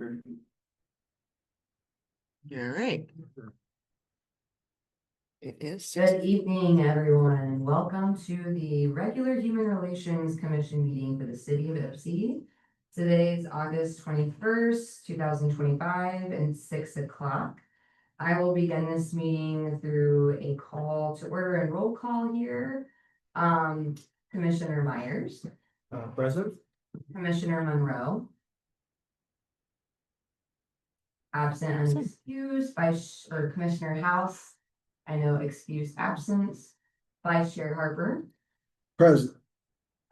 All right. It is. Good evening, everyone. Welcome to the regular Human Relations Commission meeting for the city of Ypsi. Today is August 21st, 2025 and 6 o'clock. I will begin this meeting through a call to order and roll call here. Commissioner Myers, Present. Commissioner Monroe. Absent and excused by Commissioner House. I know excused absence. Vice Chair Harper. Present.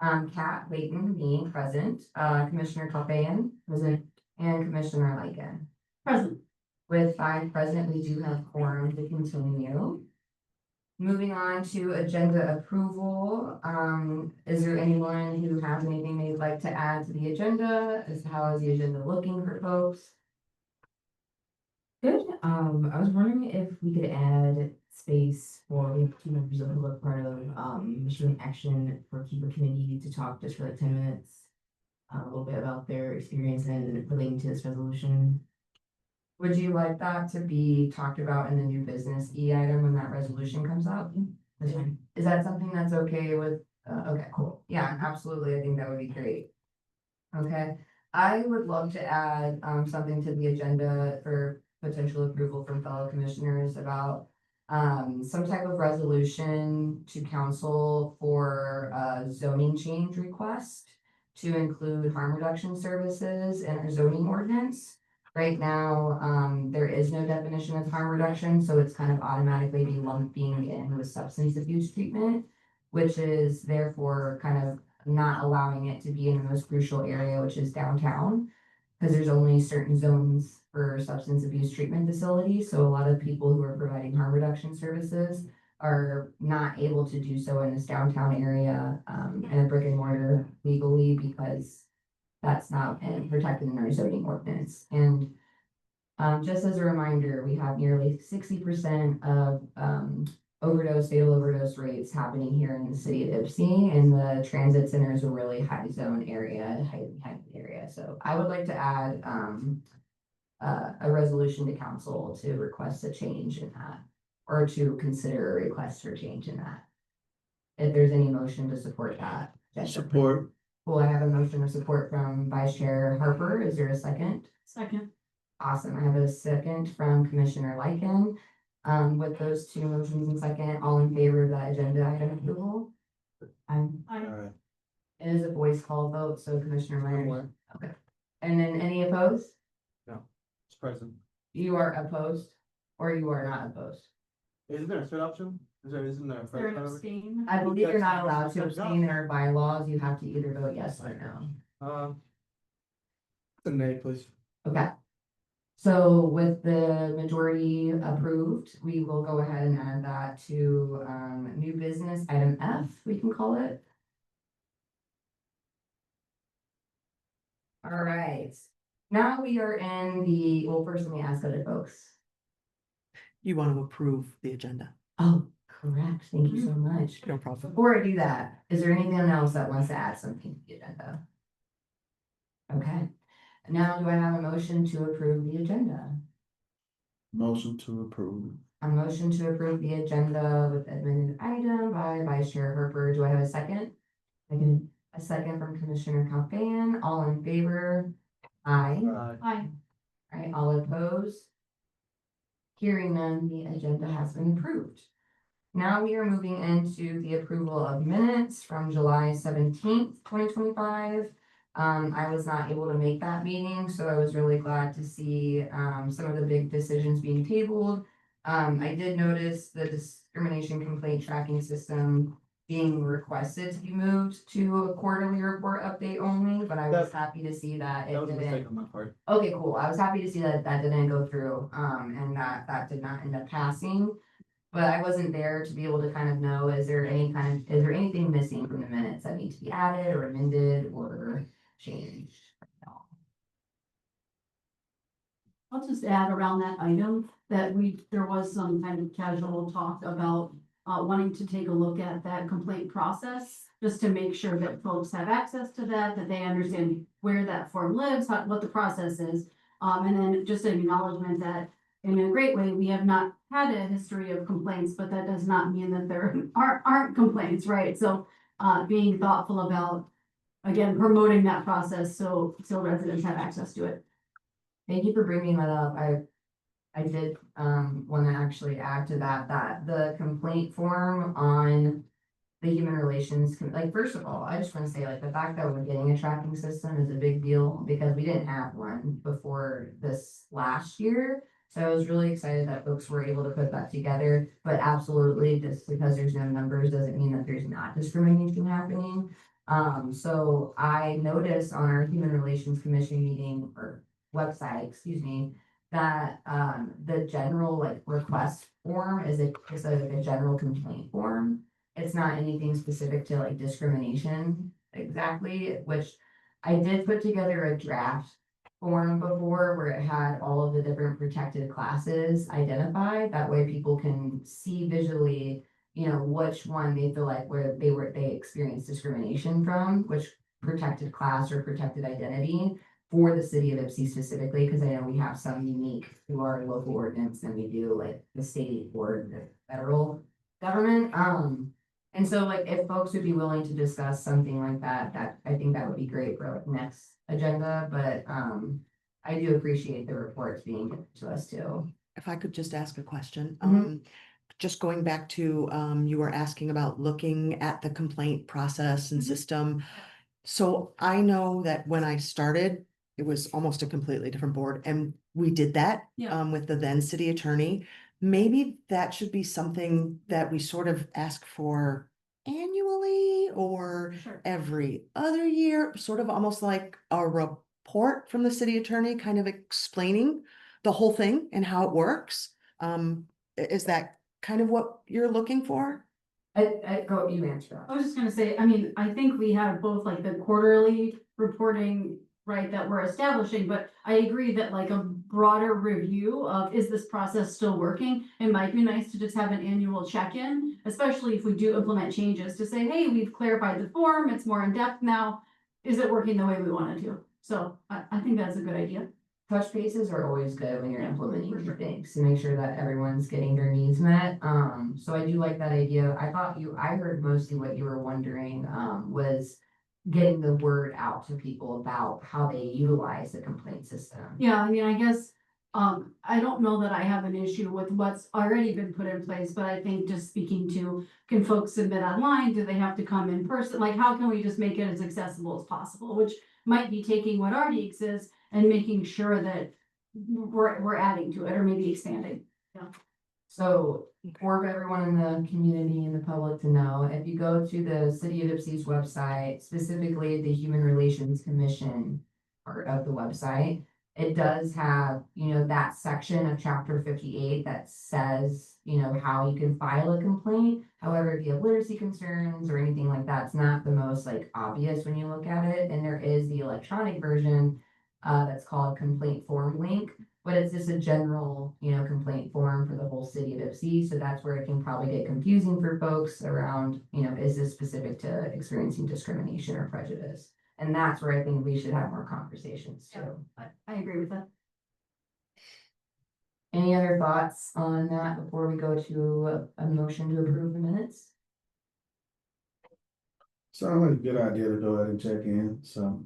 Kat Layton being present, Commissioner Copain, present, and Commissioner Lycan. Present. With 5 present, we do have quorum to continue. Moving on to agenda approval, is there anyone who has anything they'd like to add to the agenda? How is the agenda looking for folks? Good. I was wondering if we could add space for we have 2 members who are part of Michigan Action for Keeper Committee to talk just for like 10 minutes. A little bit about their experience and relating to this resolution. Would you like that to be talked about in the new business item when that resolution comes up? That's fine. Is that something that's okay with, okay, cool. Yeah, absolutely. I think that would be great. Okay, I would love to add, something to the agenda for potential approval from fellow commissioners about some type of resolution to council for a zoning change request to include harm reduction services in our zoning ordinance. Right now, there is no definition of harm reduction, so it's kind of automatically be lumping in with substance abuse treatment, which is therefore kind of not allowing it to be in the most crucial area, which is downtown, because there's only certain zones for substance abuse treatment facilities. So a lot of people who are providing harm reduction services are not able to do so in this downtown area in a brick and mortar legally because that's not protected in our zoning ordinance. And just as a reminder, we have nearly 60% of fatal overdose rates happening here in the city of Ypsi, and the transit center is a really high zone area, high area. So I would like to add a resolution to council to request a change in that, or to consider a request for change in that. If there's any motion to support that. Support. Well, I have a motion of support from Vice Chair Harper. Is there a second? Second. Awesome. I have a second from Commissioner Lycan. With those 2 motions in second, all in favor of that agenda item approval? It is a voice call vote, so Commissioner Myers. Okay. And then any opposed? No, it's present. You are opposed or you are not opposed? Isn't there a third option? Isn't there a third option? abstain? I believe you're not allowed to abstain in our bylaws. You have to either vote yes or no. The nay, please. Okay. So with the majority approved, we will go ahead and add that to new business item F, we can call it. All right. Now we are in the, well, first let me ask other folks. You want to approve the agenda? Oh, correct. Thank you so much. No problem. Before I do that, is there anyone else that wants to add something to the agenda? Okay. Now, do I have a motion to approve the agenda? Motion to approve. A motion to approve the agenda with amended item by Vice Chair Harper. Do I have a second? Second. A second from Commissioner Copain. All in favor? Aye. Aye. All right, all opposed? Hearing none, the agenda has been approved. Now we are moving into the approval of minutes from July 17th, 2025. I was not able to make that meeting, so I was really glad to see some of the big decisions being tabled. I did notice the discrimination complaint tracking system being requested to be moved to a quarterly report update only, but I was happy to see that it That was a mistake didn't. on my part. Okay, cool. I was happy to see that that didn't go through, and that did not end up passing. But I wasn't there to be able to kind of know, is there anything missing from the minutes that need to be added or amended or changed? I'll just add around that item that there was some kind of casual talk about wanting to take a look at that complaint process, just to make sure that folks have access to that, that they understand where that form lives, what the process is. And then just an acknowledgement that in a great way, we have not had a history of complaints, but that does not mean that there aren't complaints, right? So being thoughtful about, again, promoting that process so residents have access to it. Thank you for bringing that up. I did, want to actually add to that the complaint form on the human relations, like, first of all, I just want to say, like, the fact that we're getting a tracking system is a big deal because we didn't have one before this last year. So I was really excited that folks were able to put that together, but absolutely, just because there's no numbers doesn't mean that there's not discrimination happening. So I noticed on our Human Relations Commission meeting or website, excuse me, that the general like request form is a general complaint form. It's not anything specific to like discrimination exactly, which I did put together a draft form before where it had all of the different protected classes identified. That way people can see visually, you know, which one they feel like where they experienced discrimination from, which protected class or protected identity for the city of Ipsy specifically, because I know we have some unique to our local ordinance than we do like the state or the federal government. And so like if folks would be willing to discuss something like that I think that would be great for like next agenda, but I do appreciate the reports being given to us too. If I could just ask a question, Mhm. just going back to, you were asking about looking at the complaint process and Mhm. system. So I know that when I started, it was almost a completely different board and we did that, Yeah. with the then city attorney. Maybe that should be something that we sort of ask for annually or Sure. every other year, sort of almost like a report from the city attorney, kind of explaining the whole thing and how it works. Is that kind of what you're looking for? I go, you answer that. I was just gonna say, I mean, I think we have both like the quarterly reporting, right, that we're establishing, but I agree that like a broader review of, is this process still working? It might be nice to just have an annual check-in, especially if we do implement changes to say, hey, we've clarified the form, it's more in-depth now. Is it working the way we want it to? So I think that's a good idea. Touch bases are always good when you're Yeah, implementing for new sure. things to make sure that everyone's getting their needs met. So I do like that idea. I heard mostly what you were wondering, was getting the word out to people about how they utilize the complaint system. Yeah, I mean, I guess, I don't know that I have an issue with what's already been put in place, but I think just speaking to, can folks submit online? Do they have to come in person? Like, how can we just make it as accessible as possible? Which might be taking what already exists and making sure that we're adding to it or maybe expanding. So for everyone in the community and the public to know, if you go to the City of Ipsy's website, specifically the Human Relations Commission part of the website, it does have, you know, that section of chapter 58 that says, you know, how you can file a complaint. However, if you have literacy concerns or anything like that, it's not the most like obvious when you look at it. And there is the electronic version that's called Complaint Form Link. But it's just a general, you know, complaint form for the whole city of Ipsy, so that's where it can probably get confusing for folks around, you know, is this specific to experiencing discrimination or prejudice? And that's where I think we should have more conversations too. I agree with that. Any other thoughts on that before we go to a motion to approve the minutes? Sounds like a good idea to go ahead and check in, so.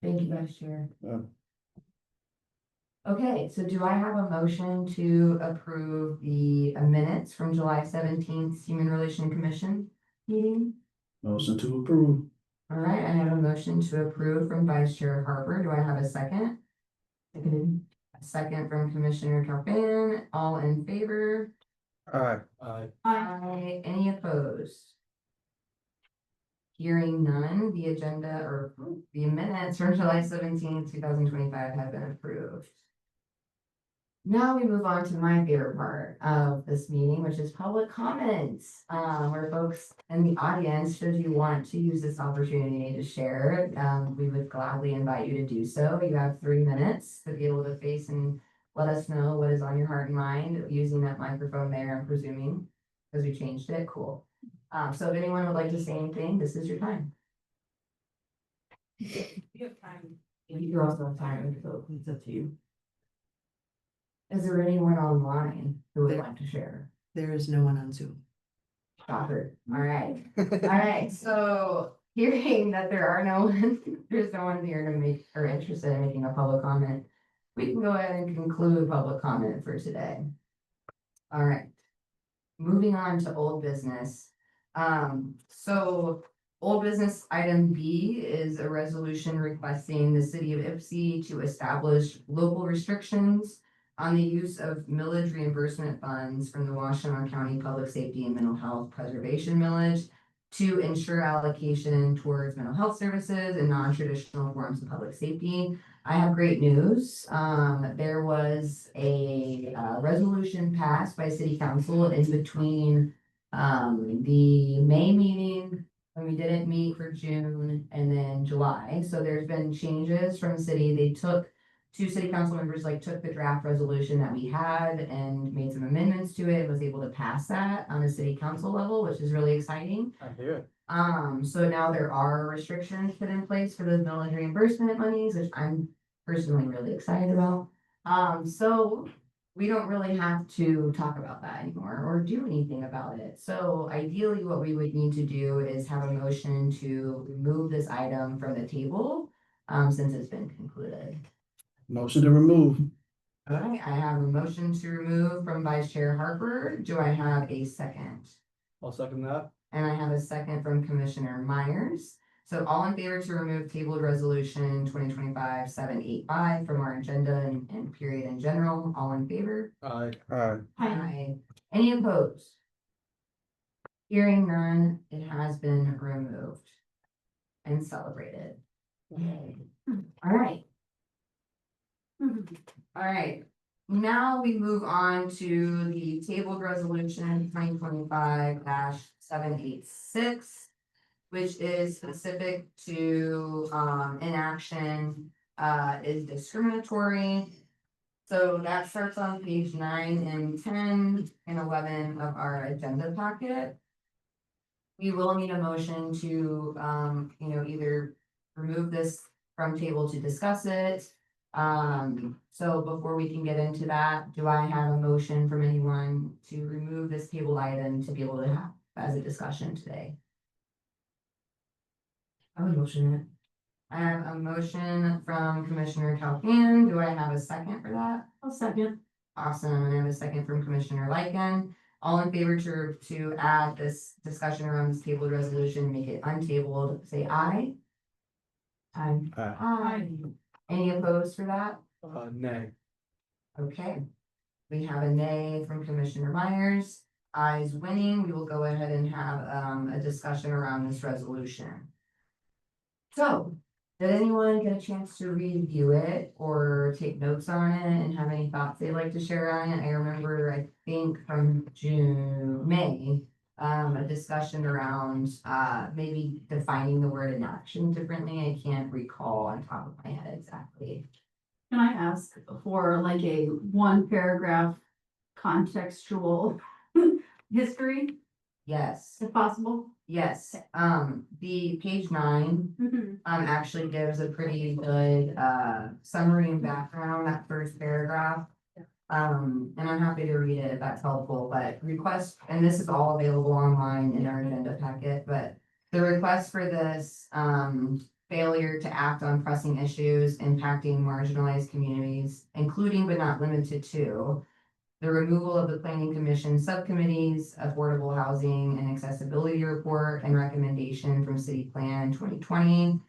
Thank you, Vice Chair. Yeah. Okay, so do I have a motion to approve the minutes from July 17th Human Relation Commission meeting? Motion to approve. All right, I have a motion to approve from Vice Chair Harper. Do I have a second? Seconded. A second from Commissioner Turpin. All in favor? Aye. Aye. Any opposed? Hearing none, the agenda or the minutes from July 17th, 2025 have been approved. Now we move on to my favorite part of this meeting, which is public comments, where folks in the audience, should you want to use this opportunity to share, we would gladly invite you to do so. You have 3 minutes to be able to face and let us know what is on your heart and mind using that microphone there, I'm presuming, because we changed it. Cool. So if anyone would like to say anything, this is your time. You have time. You're also retiring, so it's up to you. Is there anyone online who would There- like to share? There is no one on Zoom. Shocker. All right. All right. So hearing that there are no one, there's no one here to make or interested in making a public comment. We can go ahead and conclude public comment for today. All right. Moving on to old business. So old business item B is a resolution requesting the city of Ipsy to establish local restrictions on the use of millage reimbursement funds from the Washtenaw County Public Safety and Mental Health Preservation Millage to ensure allocation towards mental health services and non-traditional forms of public safety. I have great news. There was a resolution passed by city council in between the May meeting when we didn't meet for June and then July. So there's been changes from city. They took two city council members took the draft resolution that we had and made some amendments to it, was able to pass that on the city council level, which is really exciting. I hear it. So now there are restrictions put in place for those millage reimbursement monies, which I'm personally really excited about. So we don't really have to talk about that anymore or do anything about it. So ideally, what we would need to do is have a motion to remove this item from the table, since it's been concluded. Motion to remove. All right, I have a motion to remove from Vice Chair Harper. Do I have a second? I'll second that. And I have a second from Commissioner Myers. So all in favor to remove tabled resolution 2025-785 from our agenda and period in general, all in favor? Aye. Aye. Aye. Any opposed? Hearing none, it has been removed and celebrated. Yay. All right. All right, now we move on to the tabled resolution 2025-786, which is specific to inaction is discriminatory. So that starts on page 9 and 10 and 11 of our agenda packet. We will need a motion to either remove this from table to discuss it. So before we can get into that, do I have a motion from anyone to remove this table item to be able to have as a discussion today? I would motion it. I have a motion from Commissioner Calhoun. Do I have a second for that? I'll second. Awesome. And I have a second from Commissioner Lycan. All in favor to add this discussion around this tabled resolution, make it untabled, say aye. Aye. Aye. Aye. Any opposed for that? Nay. Okay. We have a nay from Commissioner Myers. Ayes winning. We will go ahead and have a discussion around this resolution. So, did anyone get a chance to review it or take notes on it and have any thoughts they'd like to share on it? I remember, I think from May, a discussion around maybe defining the word inaction differently. I can't recall on top of my head exactly. Can I ask for like a one paragraph contextual history, Yes, if possible? yes. The page 9 actually gives a pretty good summary and background, that first paragraph. And I'm happy to read it if that's helpful, but request, and this is all available online in our agenda packet, but the request for this failure to act on pressing issues impacting marginalized communities, including but not limited to the removal of the Planning Commission subcommittees, affordable housing and accessibility report and recommendation from City Plan 2020,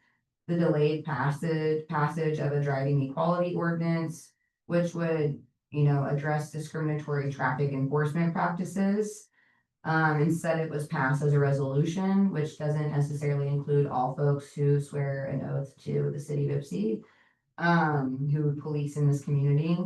the delayed passage of a driving equality ordinance, which would address discriminatory traffic enforcement practices. Instead, it was passed as a resolution, which doesn't necessarily include all folks who swear an oath to the city of Ipsy, who police in this community.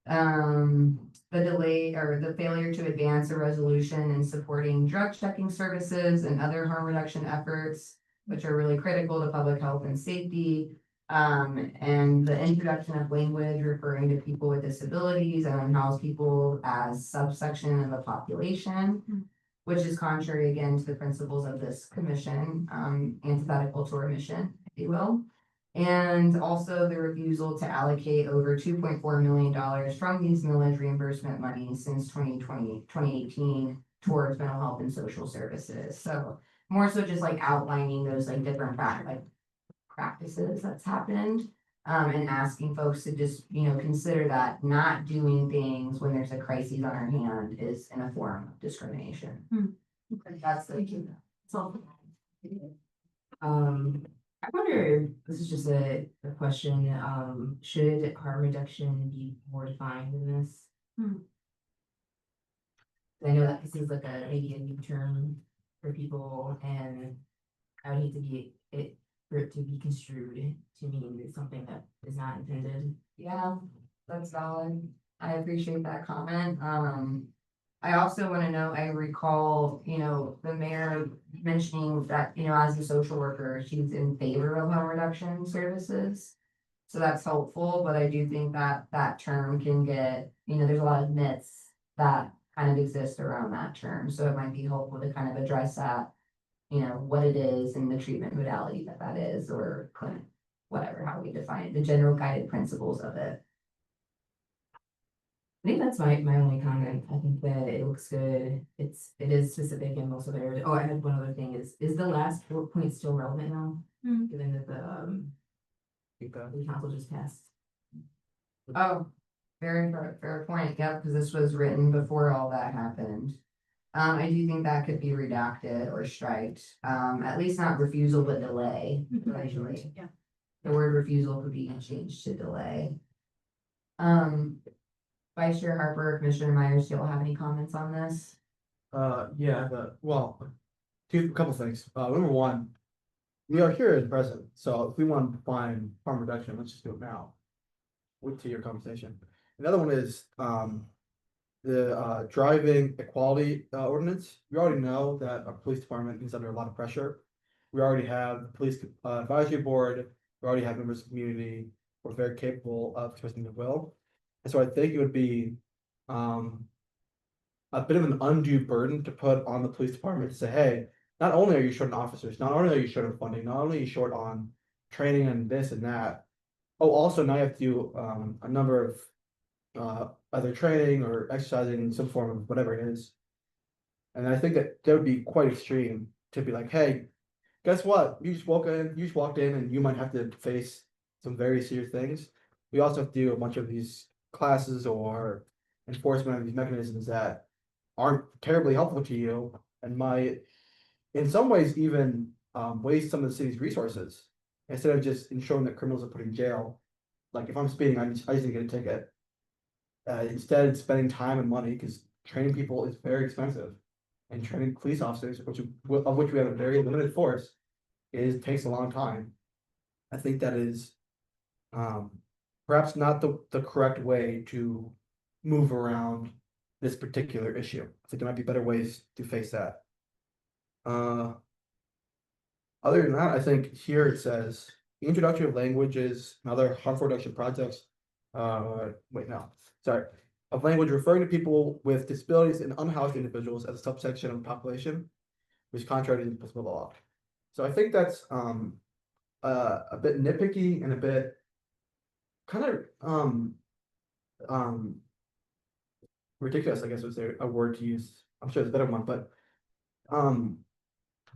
The delay or the failure to advance a resolution in supporting drug checking services and other harm reduction efforts, which are really critical to public health and safety. And the introduction of language referring to people with disabilities and unhoused people as subsection of the population, which is contrary again to the principles of this commission, antithetical to our mission, if you will. And also the refusal to allocate over $2.4 million from these millage reimbursement monies since 2018 towards mental health and social services. So more so just like outlining those like different practices that's happened. And asking folks to just, consider that not doing things when there's a crisis on our hand is in a form of discrimination. That's the. So, I wonder, this is just a question, should harm reduction be more defined than this? Hmm. I know that this is like maybe a new term for people, and I would hate to be for it to be construed to mean something that is not intended. Yeah, that's valid. I appreciate that comment. I also want to know, I recall, the mayor mentioning that, as a social worker, she's in favor of harm reduction services. So that's helpful, but I do think that that term can get, there's a lot of myths that kind of exist around that term. So it might be helpful to kind of address that, what it is and the treatment modality that that is, or clinic, whatever, how we define it, the general guided principles of it. I think that's my only comment. I think that it looks good. It is specific in most of areas. Oh, I had one other thing is the last point still relevant now? Hmm. Given that the council just passed. Oh, very fair point. Yeah, because this was written before all that happened. I do think that could be redacted or striked. At least not refusal, but delay. Actually, yeah. the word refusal could be changed to delay. Vice Chair Harper, Commissioner Myers, do you all have any comments on this? Yeah, a couple things. Number one, we are here in present, so if we want to define harm reduction, let's just do it now. To your conversation. Another one is, the driving equality ordinance. We already know that our police department is under a lot of pressure. We already have the police advisory board, we already have members of the community, we're very capable of twisting the will. And so I think it would be a bit of an undue burden to put on the police department to say, hey, not only are you short on officers, not only are you short on funding, not only are you short on training and this and that. Oh, also now you have to do a number of either training or exercising in some form of whatever it is. And I think that would be quite extreme to be like, hey, guess what? You just walked in and you might have to face some very serious things. We also have to do a bunch of these classes or enforcement of these mechanisms that aren't terribly helpful to you and might in some ways even waste some of the city's resources instead of just ensuring that criminals are put in jail. Like if I'm speeding, I just need to get a ticket. Instead, spending time and money because training people is very expensive, and training police officers, of which we have a very limited force, takes a long time. I think that is perhaps not the correct way to move around this particular issue. I think there might be better ways to face that. Other than that, I think here it says introduction of languages and other harmful reduction projects. Wait, no, sorry. Of language referring to people with disabilities and unhoused individuals as a subsection of the population, which is contrary to the applicable law. So I think that's a bit nitpicky and a bit kind of ridiculous, I guess was a word to use. I'm sure there's a better one, but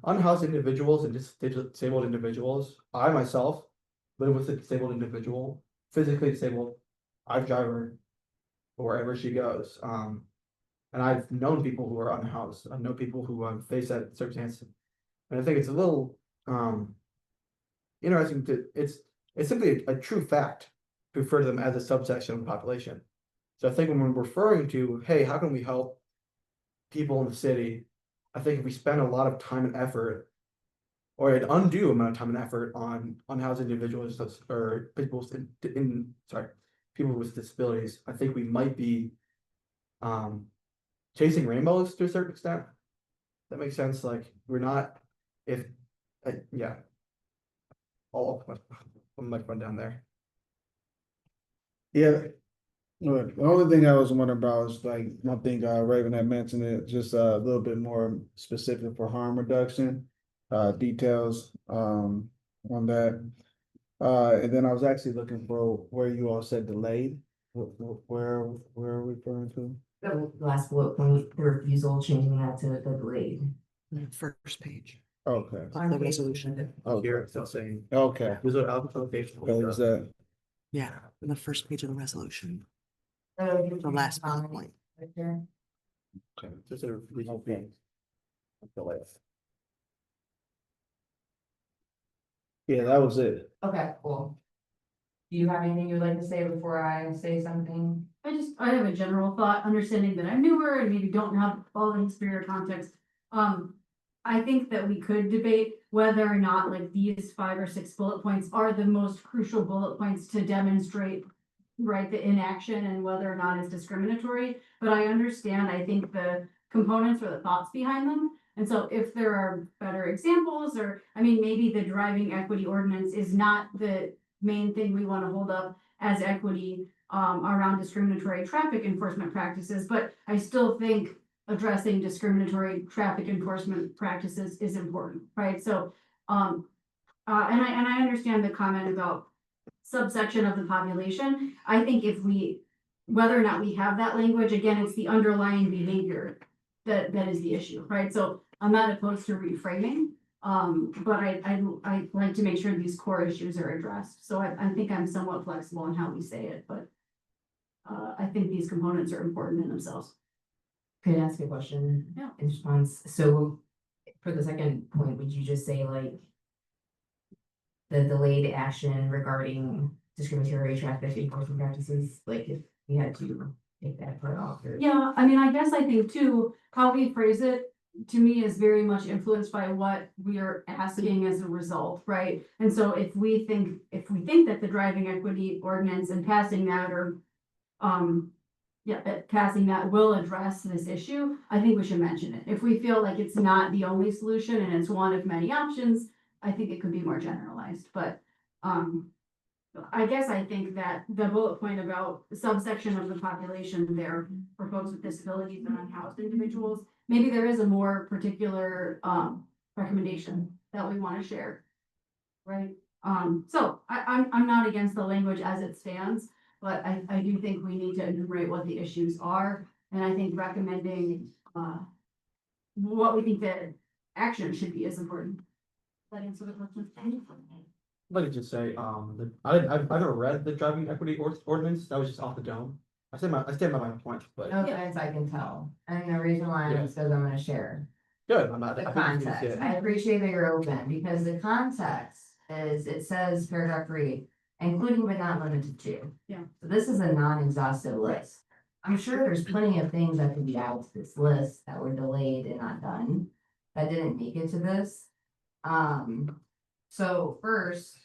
unhoused individuals and disabled individuals. I myself live with a disabled individual, physically disabled. I drive her wherever she goes. And I've known people who are unhoused. I know people who face that circumstance. And I think it's a little interesting it's simply a true fact to refer to them as a subsection of the population. So I think when we're referring to, hey, how can we help people in the city? I think if we spend a lot of time and effort, or an undue amount of time and effort on unhoused individuals or people people with disabilities, I think we might be chasing rainbows to a certain extent. That makes sense. Like we're not, yeah. I'll put my phone down there. Yeah. Look, the only thing I was wondering about is like, I think Raven had mentioned it, just a little bit more specific for harm reduction, details on that. And then I was actually looking for where you all said delayed, where are we referring to? The last bullet point, the refusal, changing that to the delayed. The first page. Okay, The resolution. Oh, here it's still saying. okay, These are application. what was that? Yeah, in the first page of the resolution, The the last bullet point. Just a regional thing. Yeah, that was it. Okay, cool. Do you have anything you'd like to say before I say something? I have a general thought, understanding that I'm newer and maybe don't have all the history or context. I think that we could debate whether or not like these 5 or 6 bullet points are the most crucial bullet points to demonstrate, right, the inaction and whether or not it's discriminatory. But I understand, I think the components or the thoughts behind them. And so if there are better examples, or, I mean, maybe the driving equity ordinance is not the main thing we want to hold up as equity around discriminatory traffic enforcement practices, but I still think addressing discriminatory traffic enforcement practices is important, right? So, and I understand the comment about subsection of the population. I think if we, whether or not we have that language, again, it's the underlying behavior that is the issue, right? So I'm not opposed to reframing, but I like to make sure these core issues are addressed. So I think I'm somewhat flexible in how we say it, but I think these components are important in themselves. Could I ask a question? Yeah. In response, so for the second point, would you just say like the delayed action regarding discriminatory traffic enforcement practices, like if we had to take that part off or? Yeah, I mean, I guess I think too, how we phrase it, to me, is very much influenced by what we are asking as a result, right? And so if we think that the driving equity ordinance and passing that or passing that will address this issue, I think we should mention it. If we feel like it's not the only solution and it's one of many options, I think it could be more generalized, but I guess I think that the bullet point about the subsection of the population there for folks with disabilities and unhoused individuals, maybe there is a more particular recommendation that we want to share. Right? So I'm not against the language as it stands, but I do think we need to enumerate what the issues are. And I think recommending what we think the action should be is important. Does that answer the question? I'd like to just say, I've never read the driving equity ordinance, that was just off the dome. I stand by my point, but No offense, I can tell. And the reason why Yeah. is because I'm gonna share good, I'm not. the I think we can context. see it. I appreciate that you're open because the context is, it says paragraph 3, including but not limited to. Yeah. So this is a non-exhaustive list. I'm sure there's plenty of things that could be added to this list that were delayed and not done, that didn't make it to this. So first,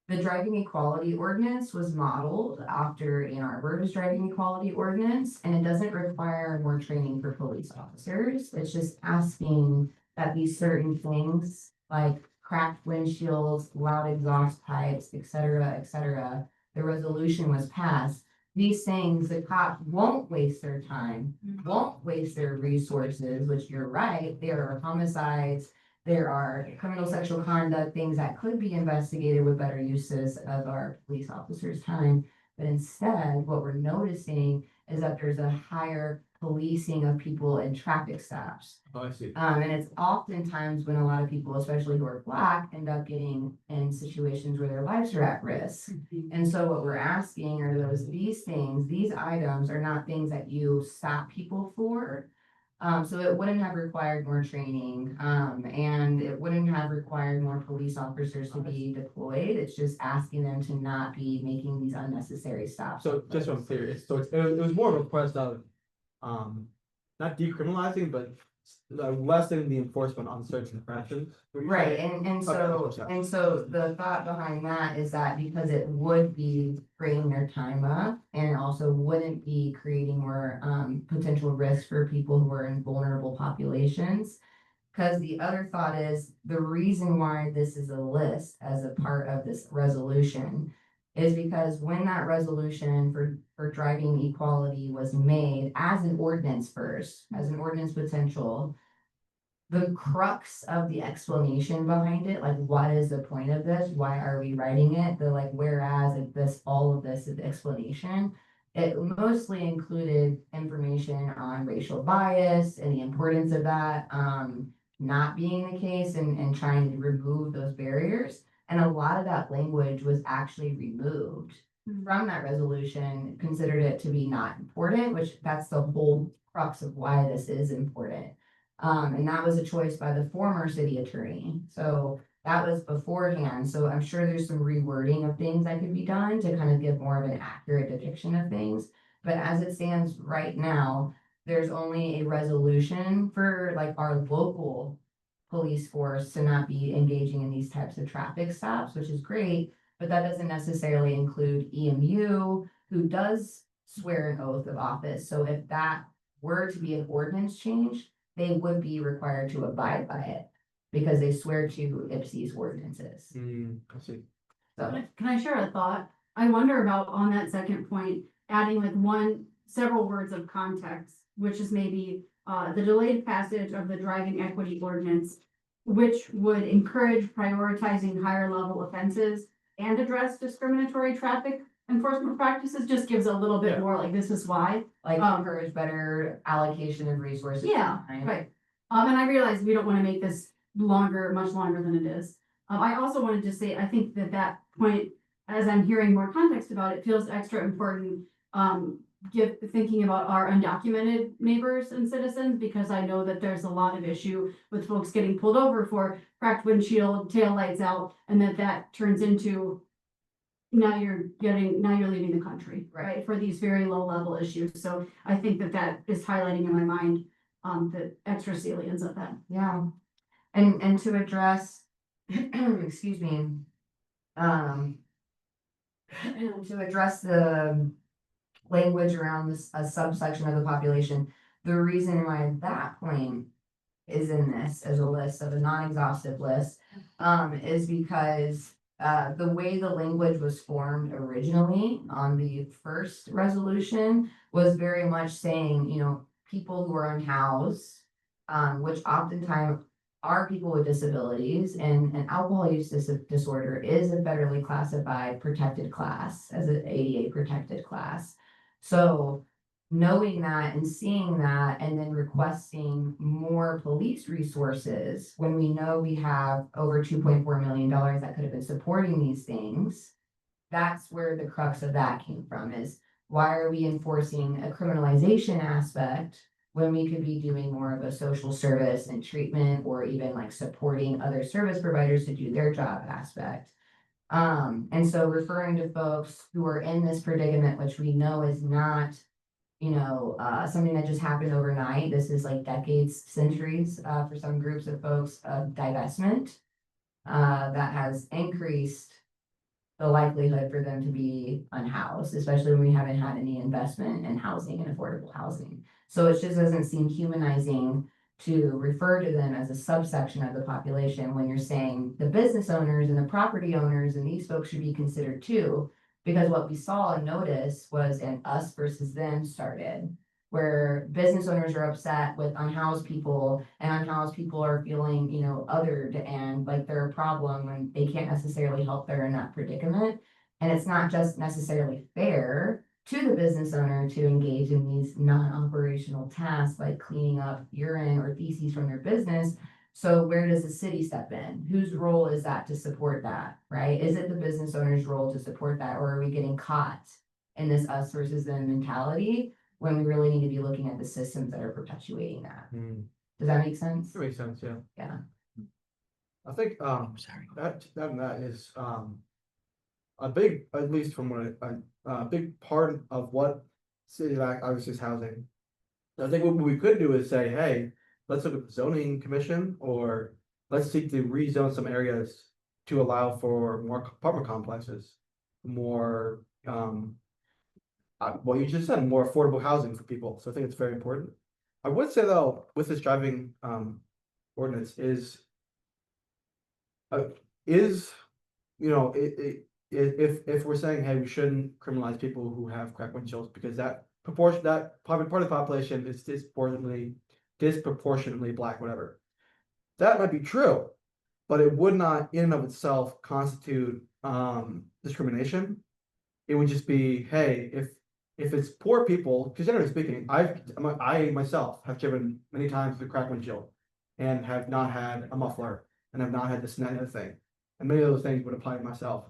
the driving equality ordinance was modeled after Ann Arbor's driving equality ordinance, and it doesn't require more training for police officers. It's just asking that these certain things like cracked windshields, loud exhaust pipes, et cetera, the resolution was passed. These things, the cop won't waste their time, won't waste their resources, which you're right, there are homicides, there are criminal sexual conduct, things that could be investigated with better uses of our police officers' time. But instead, what we're noticing is that there's a higher policing of people in traffic stops. Oh, I see. And it's oftentimes when a lot of people, especially who are Black, end up getting in situations where their lives are at risk. And so what we're asking are these things, these items are not things that you stop people for. So it wouldn't have required more training, and it wouldn't have required more police officers to be deployed. It's just asking them to not be making these unnecessary stops. So just so I'm clear, it was more of a request of, not decriminalizing, but lessening the enforcement on certain infractions. Right, and so, Okay. the thought behind that is that because it would be bringing their time up and it also wouldn't be creating more potential risk for people who are in vulnerable populations. Because the other thought is the reason why this is a list as a part of this resolution is because when that resolution for driving equality was made as an ordinance first, as an ordinance potential, the crux of the explanation behind it, like what is the point of this? Why are we writing it? The like whereas like this, all of this is the explanation. It mostly included information on racial bias and the importance of that not being the case and trying to remove those barriers. And a lot of that language was actually removed from that resolution, considered it to be not important, which that's the whole crux of why this is important. And that was a choice by the former city attorney. So that was beforehand. So I'm sure there's some rewording of things that could be done to kind of give more of an accurate depiction of things. But as it stands right now, there's only a resolution for like our local police force to not be engaging in these types of traffic stops, which is great. But that doesn't necessarily include EMU, who does swear an oath of office. So if that were to be an ordinance change, they would be required to abide by it because they swear to IPSI's ordinances. I see. So, Can I share a thought? I wonder about on that second point, adding like several words of context, which is maybe the delayed passage of the driving equity ordinance, which would encourage prioritizing higher level offenses and address discriminatory traffic enforcement practices, just gives a little bit Yeah. more like this is why. like Um, encourage better allocation of resources. Yeah, time. right. And I realize we don't want to make this much longer than it is. I also wanted to say, I think that point, as I'm hearing more context about it, feels extra important. Thinking about our undocumented neighbors and citizens, because I know that there's a lot of issue with folks getting pulled over for cracked windshield, tail lights out, and that turns into now you're leaving the country, right, for these very low level issues. So I think that is highlighting in my mind, the extra salience of that. Yeah, and to address, excuse me, to address the language around this, a subsection of the population, the reason why that point is in this as a list of a non-exhaustive list, is because the way the language was formed originally on the first resolution was very much saying, you know, people who are unhoused, which oftentimes are people with disabilities, and alcohol use disorder is a federally classified protected class as an ADA protected class. So knowing that and seeing that and then requesting more police resources when we know we have over $2.4 million that could have been supporting these things, that's where the crux of that came from, is why are we enforcing a criminalization aspect when we could be doing more of a social service and treatment, or even like supporting other service providers to do their job aspect. And so referring to folks who are in this predicament, which we know is not, you know, something that just happened overnight. This is like decades, centuries, for some groups of folks of divestment, that has increased the likelihood for them to be unhoused, especially when we haven't had any investment in housing and affordable housing. So it just doesn't seem humanizing to refer to them as a subsection of the population when you're saying the business owners and the property owners and these folks should be considered too. Because what we saw and noticed was an us versus them started, where business owners are upset with unhoused people, and unhoused people are feeling, you know, othered and like they're a problem when they can't necessarily help they're in that predicament. And it's not just necessarily fair to the business owner to engage in these non-operational tasks like cleaning up urine or feces from their business. So where does the city step in? Whose role is that to support that, right? Is it the business owner's role to support that, or are we getting caught in this us versus them mentality when we really need to be looking at the systems that are perpetuating that? Does that make sense? That makes sense, yeah. Yeah. I think, Sorry. that is, a big, at least from what a big part of what City of obviously is housing. I think what we could do is say, hey, let's look at the zoning commission, or let's seek to rezone some areas to allow for more apartment complexes, more, what you just said, more affordable housing for people. So I think it's very important. I would say though, with this driving, ordinance is, you know, if we're saying, hey, we shouldn't criminalize people who have cracked windshields, because that proportion, that part of the population is disproportionately black, whatever. that might be true, but it would not in and of itself constitute discrimination. It would just be, hey, if it's poor people, because generally speaking, I myself have driven many times through crack windshield and have not had a muffler and have not had this and that other thing. And many of those things would apply to myself.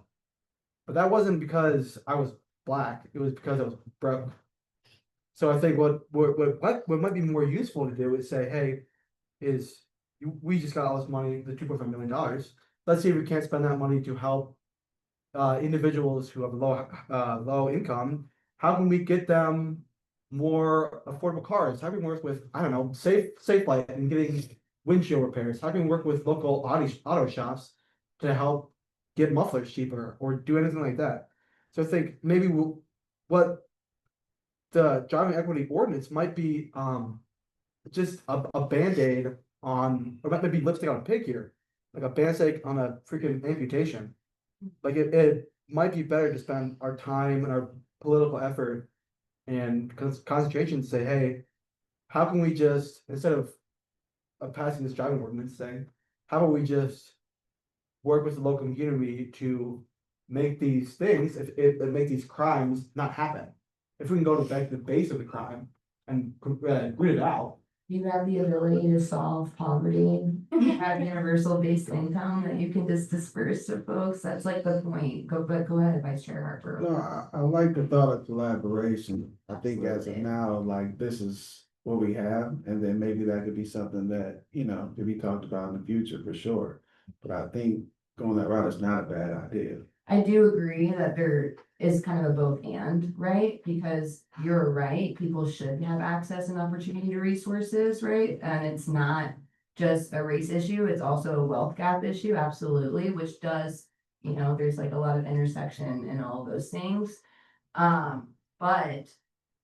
But that wasn't because I was black, it was because I was broke. So I think what might be more useful to do is say, hey, we just got all this money, the $2.5 million. Let's see if we can't spend that money to help individuals who have low income. How can we get them more affordable cars? How can we work with, I don't know, safe light and getting windshield repairs? How can we work with local auto shops to help get mufflers cheaper or do anything like that? So I think maybe what the driving equity ordinance might be just a Band-Aid on, or maybe lipstick on a pig here, like a Band-Aid on a freaking amputation. Like it might be better to spend our time and our political effort and concentration to say, hey, how can we just, instead of passing this driving ordinance saying, how about we just work with the local community to make these things, if make these crimes not happen? If we can go back to the base of the crime and root it out. You have the ability to solve poverty, you have universal basic income that you can just disperse to folks, that's like the point. Go ahead, Vice Chair Harper. No, I like the thought of collaboration. I think as of now, like, this is what we have, and then maybe that could be something that, could be talked about in the future for sure. But I think going that route is not a bad idea. I do agree that there is kind of a both and, right? Because you're right, people should have access and opportunity to resources, right? And it's not just a race issue, it's also a wealth gap issue, absolutely, which does, there's like a lot of intersection in all of those things. But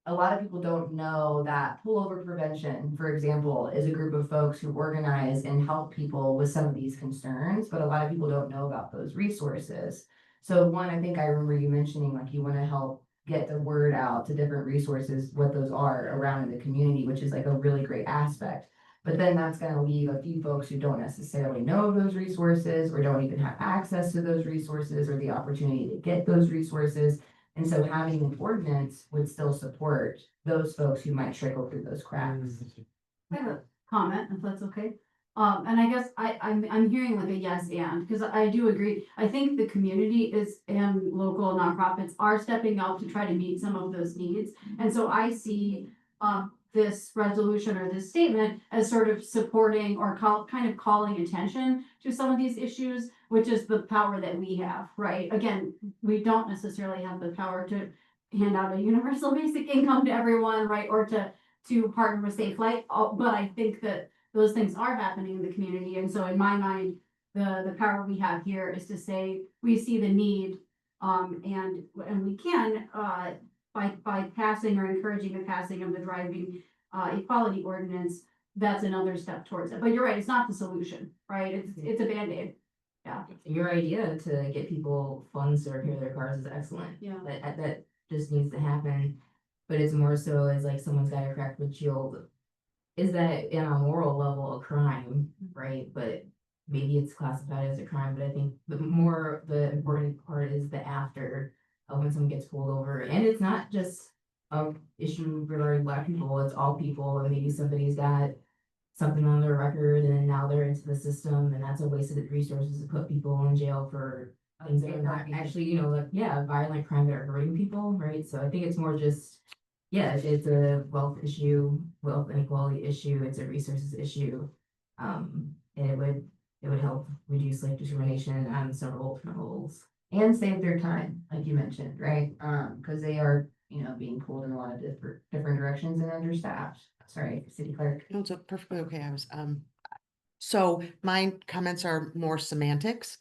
a lot of people don't know that pullover prevention, for example, is a group of folks who organize and help people with some of these concerns, but a lot of people don't know about those resources. So one, I think I remember you mentioning, like, you want to help get the word out to different resources, what those are around in the community, which is like a really great aspect. But then that's going to leave a few folks who don't necessarily know those resources or don't even have access to those resources or the opportunity to get those resources. And so having an ordinance would still support those folks who might trickle through those cracks. I have a comment, if that's okay. And I guess I'm hearing like a yes and, because I do agree. I think the community and local nonprofits are stepping up to try to meet some of those needs. And so I see, this resolution or this statement as sort of supporting or kind of calling attention to some of these issues, which is the power that we have, right? Again, we don't necessarily have the power to hand out a universal basic income to everyone, right? Or to partner with Safe Flight, but I think that those things are happening in the community. And so in my mind, the power we have here is to say, we see the need, and we can, by passing or encouraging the passing of the driving equality ordinance, that's another step towards it. But you're right, it's not the solution, right? It's a Band-Aid. Yeah. Your idea to get people funds to repair their cars is excellent. Yeah. That just needs to happen. But it's more so as like someone's got a cracked windshield. Is that in a moral level a crime, right? But maybe it's classified as a crime. But I think the important part is the after when someone gets pulled over. And it's not just an issue regarding Black people, it's all people. And maybe somebody's got something on their record and now they're into the system, and that's a waste of resources to put people in jail for things that are not actually, violent crime that are hurting people, right? So I think it's more just, it's a wealth issue, wealth inequality issue, it's a resources issue. And it would help reduce like discrimination on several levels. And save their time, like you mentioned, right? Because they are, being pulled in a lot of different directions and understaffed. Sorry, City Clerk. No, it's perfectly okay. So my comments are more semantics.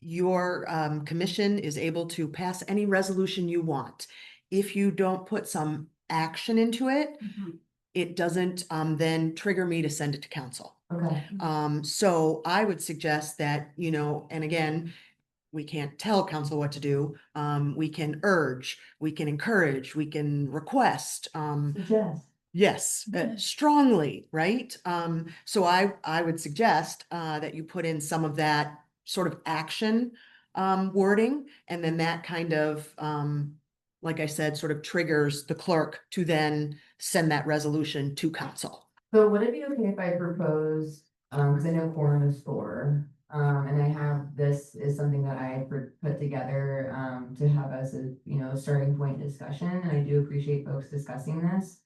Your commission is able to pass any resolution you want. If you don't put some action into it, it doesn't then trigger me to send it to council. Okay. So I would suggest that, and again, we can't tell council what to do. We can urge, we can encourage, we can request. Suggest. Yes, Okay. strongly, right? So I would suggest that you put in some of that sort of action wording, and then that kind of like I said, sort of triggers the clerk to then send that resolution to council. So would it be okay if I propose, cause I know quorum is 4, and I have, this is something that I put together, to have as a, starting point discussion, and I do appreciate folks discussing this.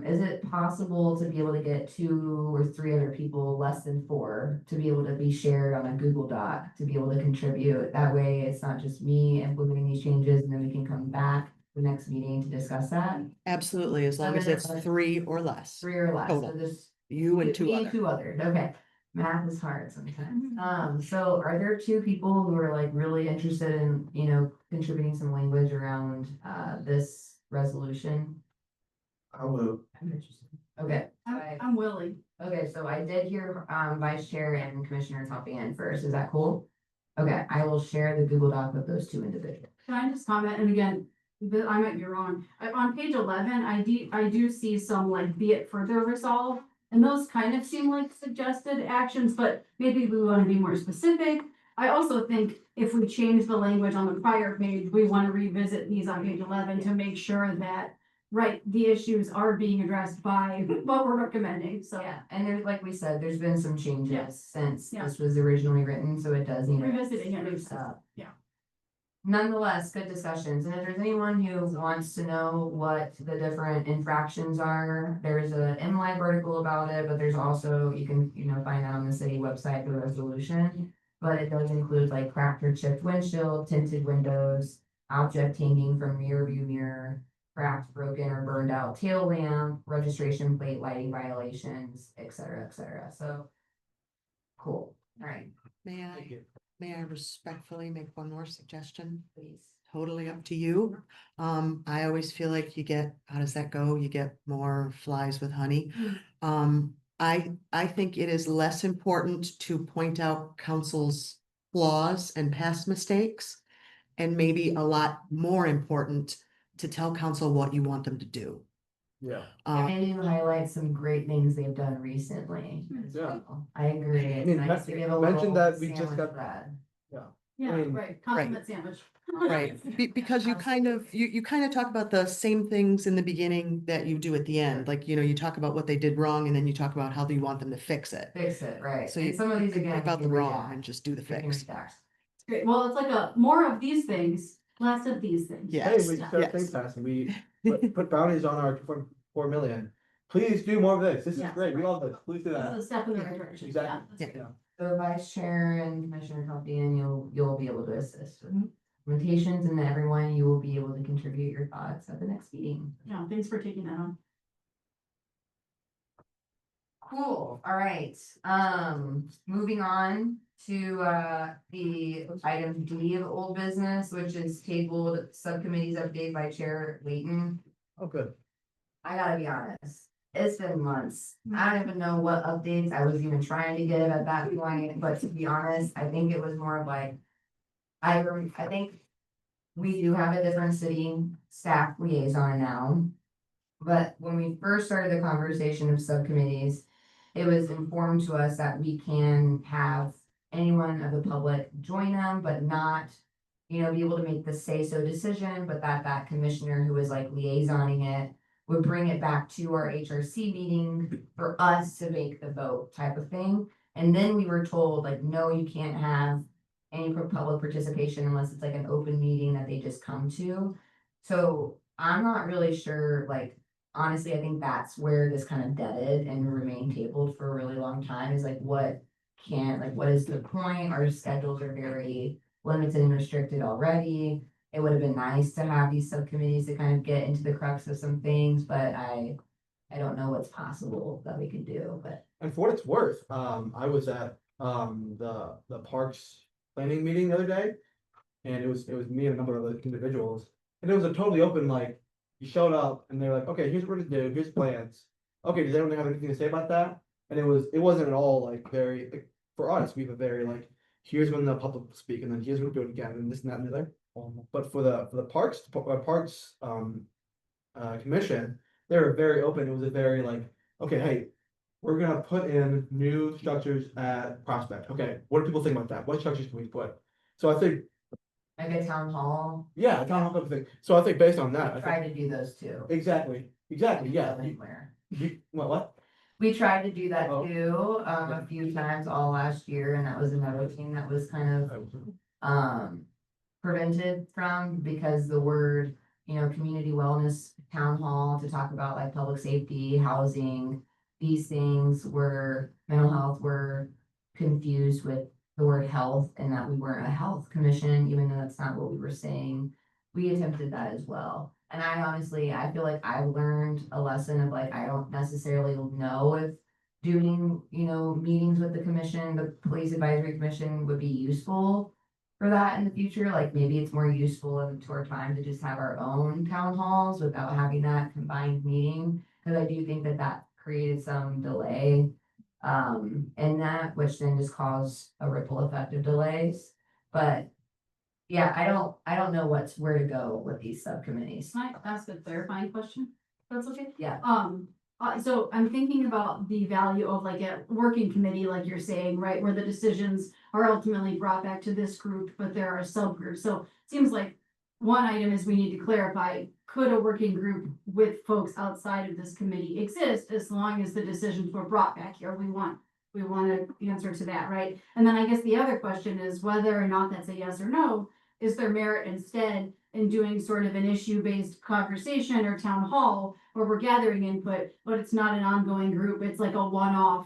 Is it possible to be able to get 2 or 3 other people, less than 4, to be able to be shared on a Google Doc, to be able to contribute? That way, it's not just me implementing these changes, and then we can come back the next meeting to discuss that. Absolutely, as long as then it's it's 3 or less. 3 or less, so Total. just You and 2 me other. 2 others, okay. Math is hard sometimes. So are there 2 people who are like really interested in, contributing some language around, this resolution? I will. I'm interested. Okay. I'm willing. Okay, so I did hear, Vice Chair and Commissioners hopping in first, is that cool? Okay, I will share the Google Doc with those 2 individuals. Can I just comment, and again, I might be wrong, on page 11, I do see some like be it further resolved. And those kind of seem like suggested actions, but maybe we wanna be more specific. I also think if we change the language on the prior page, we wanna revisit these on page 11 to make sure that. Right, the issues are being addressed by what we're recommending, so. Yeah, and there's, like we said, there's been some Yeah. changes since Yeah. this was originally written, so it does need. Revisiting it makes spruce sense. up. Yeah. Nonetheless, good discussions, and if there's anyone who wants to know what the different infractions are, there's a MLive article about it, but there's also, you can, find that on the city website, the resolution. But it does include like cracked or chipped windshield, tinted windows, object hanging from rear view mirror, cracked, broken, or burned out tail lamp, registration plate lighting violations, et cetera, so. Cool, alright, May Thank you. may I respectfully make one more suggestion? please. Totally up to you. I always feel like you get, how does that go? You get more flies with honey. I think it is less important to point out council's flaws and past mistakes. And maybe a lot more important to tell council what you want them to do. Yeah. And maybe you highlight some great things they've done recently. as Yeah. well. I agree, I it's mean, nice to give a mention little that we just sandwich got- bread. Yeah, mean, right, compliment sandwich. Right, because you kind of, you kind of talk about the same things in the beginning that you do at the end, like, you talk about what they did wrong and then you talk about how you want them to fix it. Fix it, right, So and you some of these think again. about you the can wrong redact. and just do the You can fix. redact. Great, well, it's like more of these things, less of these things. Yeah. Hey, Yes, we just got yes. things passed and we put bounties on our 4 million. Please do more of this. This is Yes. great. We love this. Please do This that. is a step in the right direction. Exactly. Yeah, that's Yeah. great. So Vice Chair and Commissioner Compian, you'll be able to assist with implementations, and then everyone, you will be able to contribute your thoughts at the next meeting. Yeah, thanks for taking that on. Cool, alright, moving on to, the item D of old business, which is tabled subcommittees update by Chair Layton. Oh, good. I gotta be honest, it's been months. I don't even know what updates I was even trying to give at that point, but to be honest, I think it was more of like. I think we do have a different city staff liaison now. But when we first started the conversation of subcommittees, it was informed to us that we can have anyone of the public join them, but not. Be able to make the say-so decision, but that commissioner who was like liaisoning it would bring it back to our HRC meeting for us to make the vote type of thing. And then we were told like, no, you can't have any public participation unless it's like an open meeting that they just come to. So I'm not really sure, like, honestly, I think that's where this kind of deaded and remained tabled for a really long time is like, what is the point? Our schedules are very limited and restricted already. It would have been nice to have these subcommittees to kind of get into the crux of some things, but I don't know what's possible that we can do, but. And for what it's worth, I was at the parks planning meeting the other day. And it was me and a number of other individuals, and it was a totally open, like, you showed up and they're like, okay, here's what we're gonna do, here's plans. Okay, does anyone have anything to say about that? And it wasn't at all like very, like, for us, we have a very like, here's when the public will speak, and then here's when we do it again, and this and that and the other. But for the parks commission, they were very open. It was a very like, okay, hey, we're gonna put in new structures at Prospect. Okay, what do people think about that? What structures can we put? So I think, Like a town hall. yeah, town hall type of thing. So I think based on that, I think, Try to do those too. exactly, yeah. Anywhere. What? We tried to do that Oh. too, a few times all last year, and that was another thing that was kind of, prevented from, because the word, community wellness town hall to talk about like public safety, housing, these things were, mental health were confused with the word health, and that we weren't a health commission, even though that's not what we were saying. We attempted that as well. And I honestly, I feel like I've learned a lesson of like, I don't necessarily know if doing, meetings with the commission, the police advisory commission would be useful for that in the future. Like maybe it's more useful to our time to just have our own town halls without having that combined meeting. Cause I do think that that created some delay in that, which then just caused a ripple effect of delays. But yeah, I don't know where to go with these subcommittees. Can I ask a clarifying question? That's okay? Yeah. So I'm thinking about the value of like a working committee, like you're saying, right, where the decisions are ultimately brought back to this group, but there are subgroups. So it seems like one item is we need to clarify, could a working group with folks outside of this committee exist as long as the decisions were brought back here? We want an answer to that, right? And then I guess the other question is whether or not that's a yes or no. Is there merit instead in doing sort of an issue-based conversation or town hall where we're gathering input, but it's not an ongoing group, it's like a one-off.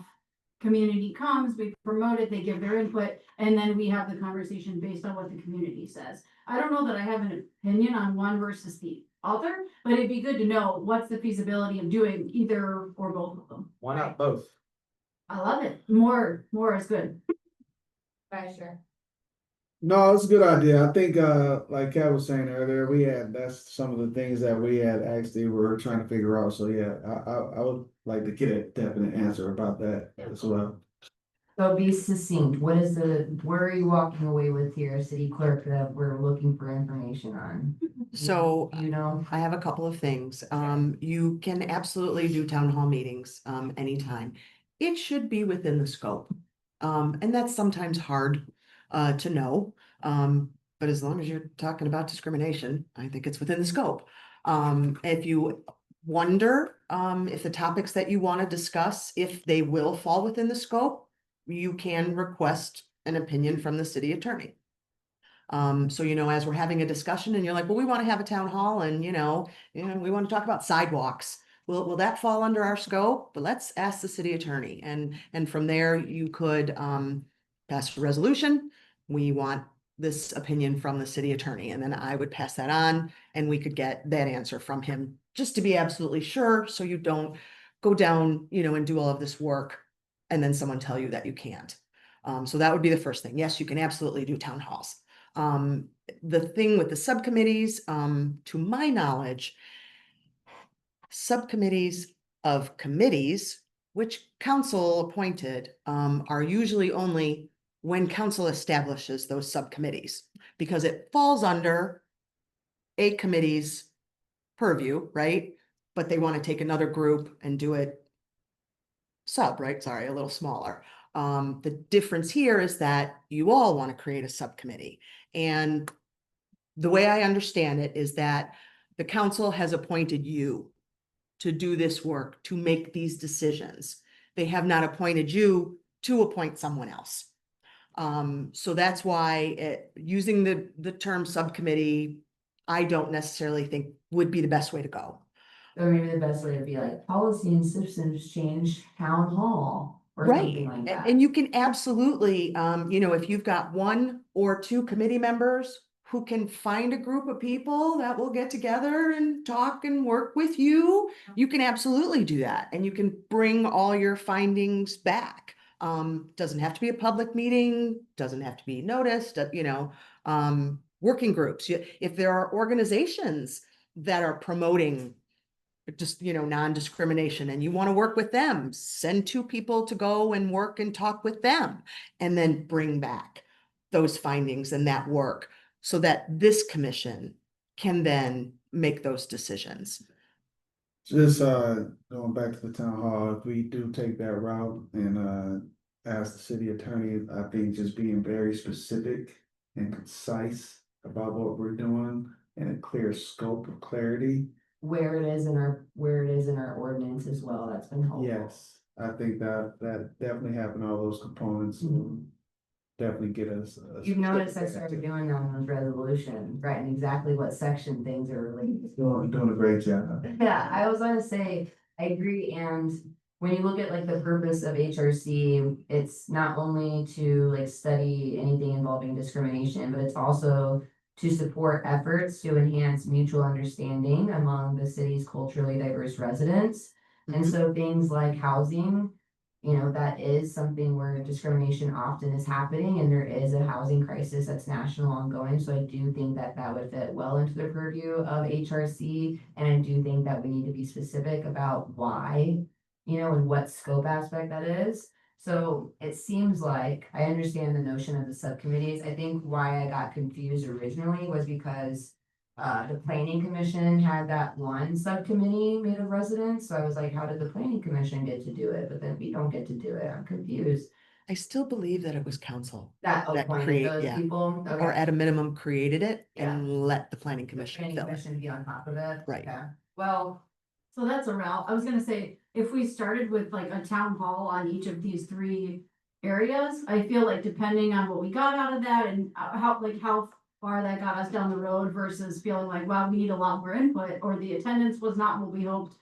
Community comes, we promote it, they give their input, and then we have the conversation based on what the community says. I don't know that I have an opinion on one versus the other, but it'd be good to know what's the feasibility of doing either or both of them. Why not both? I love it. More is good. Right, sure. No, it's a good idea. I think, like Kat was saying earlier, that's some of the things that we had actually were trying to figure out. So yeah, I would like to get a definite answer about that as well. So be succinct. Where are you walking away with here, city clerk, that we're looking for information on? So You know, I have a couple of things. You can absolutely do town hall meetings, anytime. It should be within the scope. And that's sometimes hard, to know. But as long as you're talking about discrimination, I think it's within the scope. If you wonder, if the topics that you want to discuss, if they will fall within the scope, you can request an opinion from the city attorney. So, as we're having a discussion and you're like, well, we want to have a town hall and, we want to talk about sidewalks. Will that fall under our scope? But let's ask the city attorney. And from there you could, pass a resolution. We want this opinion from the city attorney. And then I would pass that on and we could get that answer from him just to be absolutely sure. So you don't go down, and do all of this work and then someone tell you that you can't. So that would be the first thing. Yes, you can absolutely do town halls. The thing with the subcommittees, to my knowledge, subcommittees of committees, which council appointed, are usually only when council establishes those subcommittees, because it falls under a committee's purview, right? But they want to take another group and do it right? Sorry, a little smaller. The difference here is that you all want to create a subcommittee. And the way I understand it is that the council has appointed you to do this work, to make these decisions. They have not appointed you to appoint someone else. So that's why using the term subcommittee, I don't necessarily think would be the best way to go. or maybe the best way to be like policy and systems change town hall or Right, something like that. and you can absolutely, if you've got one or two committee members who can find a group of people that will get together and talk and work with you, you can absolutely do that. And you can bring all your findings back. Doesn't have to be a public meeting, doesn't have to be noticed, working groups. If there are organizations that are promoting just, non-discrimination and you want to work with them, send two people to go and work and talk with them and then bring back those findings and that work so that this commission can then make those decisions. Just going back to the town hall, if we do take that route and ask the city attorney, I think just being very specific and concise about what we're doing and a clear scope of clarity. Where it is in our ordinance as well, that's been helpful. Yes, I think that definitely having all those components will definitely get us. You've noticed I started doing that on those resolutions, writing exactly what section things are related to. Doing a great job. Yeah, I was gonna say, I agree, and when you look at like the purpose of HRC, it's not only to like study anything involving discrimination, but it's also to support efforts to enhance mutual understanding among the city's culturally diverse residents. And so things like housing, you know, that is something where discrimination often is happening and there is a housing crisis that's national ongoing. So I do think that that would fit well into the purview of HRC. And I do think that we need to be specific about why, you know, and what scope aspect that is. So it seems like I understand the notion of the subcommittees. I think why I got confused originally was because the planning commission had that one subcommittee made of residents, so I was like, how did the planning commission get to do it? But then we don't get to do it, I'm confused. I still believe that it was council That That appointed create- those yeah. people, or okay. at a minimum created it Yeah. and let the planning The commission planning fill it. commission be on top of it. Right. Okay. Well, So that's a route. I was gonna say, if we started with like a town hall on each of these three areas, I feel like depending on what we got out of that and how far that got us down the road versus feeling like, wow, we need a lot more input, or the attendance was not what we hoped.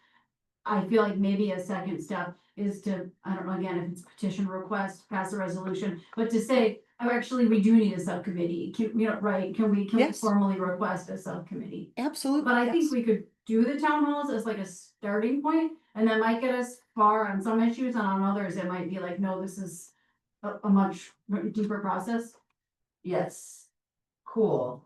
I feel like maybe a second step is to, I don't know, again, if it's petition request, pass a resolution, but to say, oh, actually, we do need a subcommittee. Can, you know, right, can we Yes. formally request a subcommittee? Absolutely. But I think yes. we could do the town halls as like a starting point, and that might get us far on some issues, and on others, it might be like, no, this is a much deeper process. yes. Cool.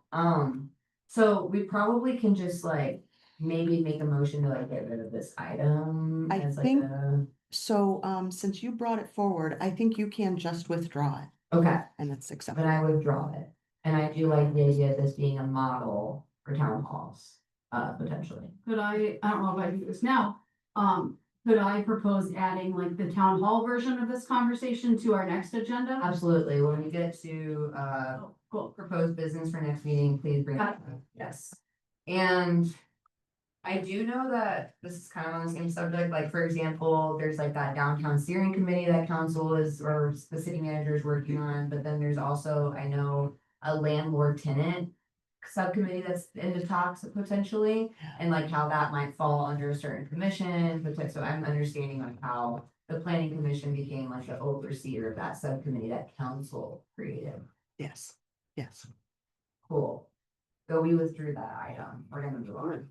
So we probably can just like maybe make a motion to like get rid of this item I as like think- a, So, since you brought it forward, I think you can just withdraw it okay. and it's But acceptable. I withdraw it. And I do like the idea of this being a model for town halls, potentially. Could I don't know if I do this now, could I propose adding like the town hall version of this conversation to our next agenda? Absolutely. When we get to, Oh, cool. proposed business for next meeting, please bring it Got up. Yes. And I do know that this is kind of on the same subject, like, for example, there's like that downtown steering committee that council is, or the city manager is working on, but then there's also, I know, a landlord tenant subcommittee that's in the talks potentially, and like how that might fall under a certain commission, but so I'm understanding like how the planning commission became like the overseer of that subcommittee that council created. Yes, yes. Cool. So we withdrew that item. We're gonna move on.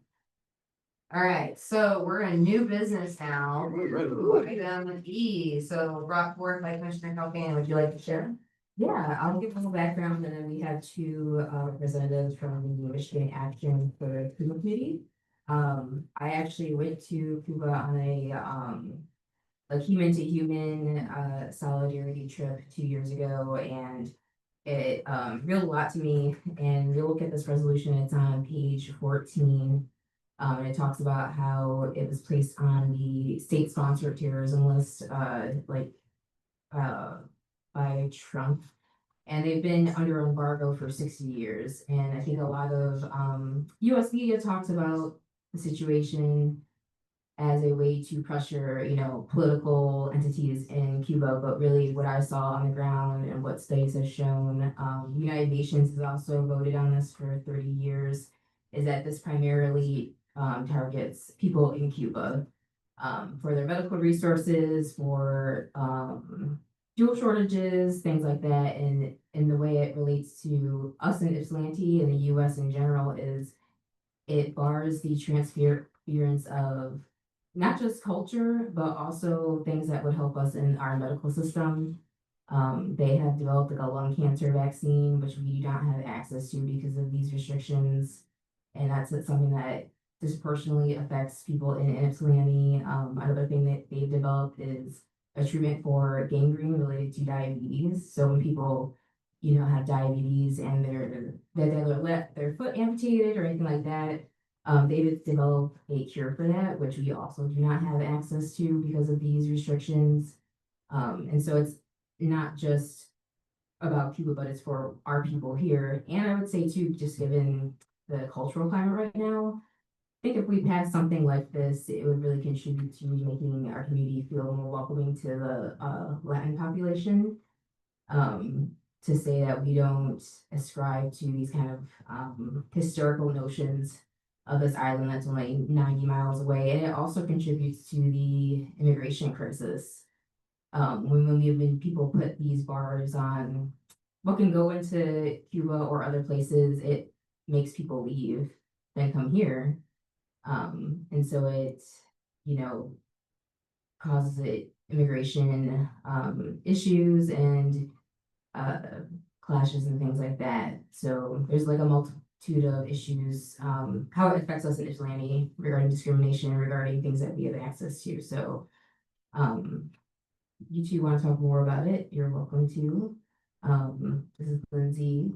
All right, so we're in new business now. Ooh, item E, so brought forth by Commissioner Calcan. Would you like to share? Yeah, I'll give a little background, and then we have two representatives from the Michigan Action for Cuba Committee. I actually went to Cuba on a human to human solidarity trip 2 years ago, and it reeled a lot to me. And you'll look at this resolution, it's on page 14. And it talks about how it was placed on the state sponsored terrorism list, by Trump. And they've been under embargo for 60 years. And I think a lot of US media talks about the situation as a way to pressure, you know, political entities in Cuba. But really what I saw on the ground and what studies have shown, United Nations has also voted on this for 30 years, is that this primarily targets people in Cuba for their medical resources, for fuel shortages, things like that. And the way it relates to us in Ypsilanti and the US in general is it bars the transference of not just culture, but also things that would help us in our medical system. They have developed like a lung cancer vaccine, which we do not have access to because of these restrictions. And that's something that disproportionately affects people in Ypsilanti. Another thing that they've developed is a treatment for gangrene related to diabetes. So when people, you know, have diabetes and they let their foot amputated or anything like that, They've developed a cure for that, which we also do not have access to because of these restrictions. And so it's not just about Cuba, but it's for our people here. And I would say too, just given the cultural climate right now, I think if we pass something like this, it would really contribute to making our community feel more welcoming to the Latin population. To say that we don't ascribe to these kind of historical notions of this island that's only 90 miles away. And it also contributes to the immigration crisis. When people put these bars on what can go into Cuba or other places, it makes people leave, then come here. And so it, you know, causes immigration issues and clashes and things like that. So there's like a multitude of issues, how it affects us in Ypsilanti regarding discrimination, regarding things that we have access to. So you two want to talk more about it, you're welcome to. This is Lindsay.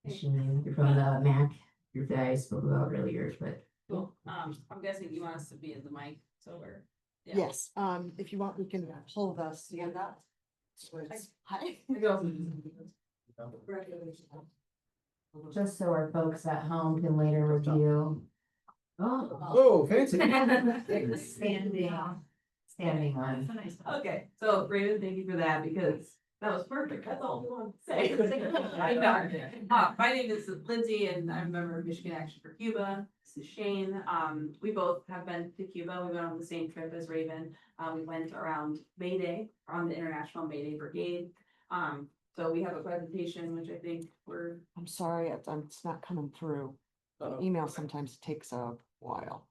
You're from the MAC group that I spoke about earlier, but Cool. I'm guessing you want us to be in the mic, so we're. yeah. Yes, if you want, we can hold us stand up. So it's- Hi. just so our folks at home can later review. Oh, fancy. Standing one. Okay, so Raven, thank you for that because that was perfect. That's all we wanted to say. I know. My name is Lindsay and I'm a member of Michigan Action for Cuba. This is Shane. We both have been to Cuba. We went on the same trip as Raven. We went around May Day, on the International May Day Brigade. So we have a presentation, which I think we're. I'm sorry, it's not coming through. Uh-oh. Email sometimes takes a while.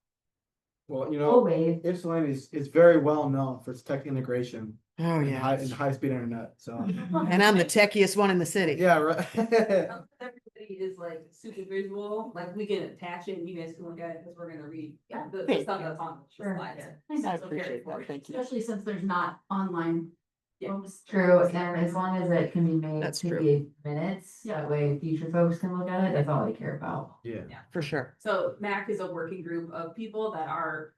Well, you Oh, know, wait. Ypsilanti is very well known for its tech integration Oh, and high-speed internet, so. And I'm the techiest one in the city. Yeah, right. Everybody is like super visual, like we can attach it and you guys can look at it because we're gonna read the Thank stuff that's on the Sure. slides. I So appreciate that, thank you. Especially since there's not online. Yeah. folks. True, and as long as it can be made That's to true. be minutes, Yeah. that way future folks can look at it, that's all I care about. Yeah. For sure. So MAC is a working group of people that are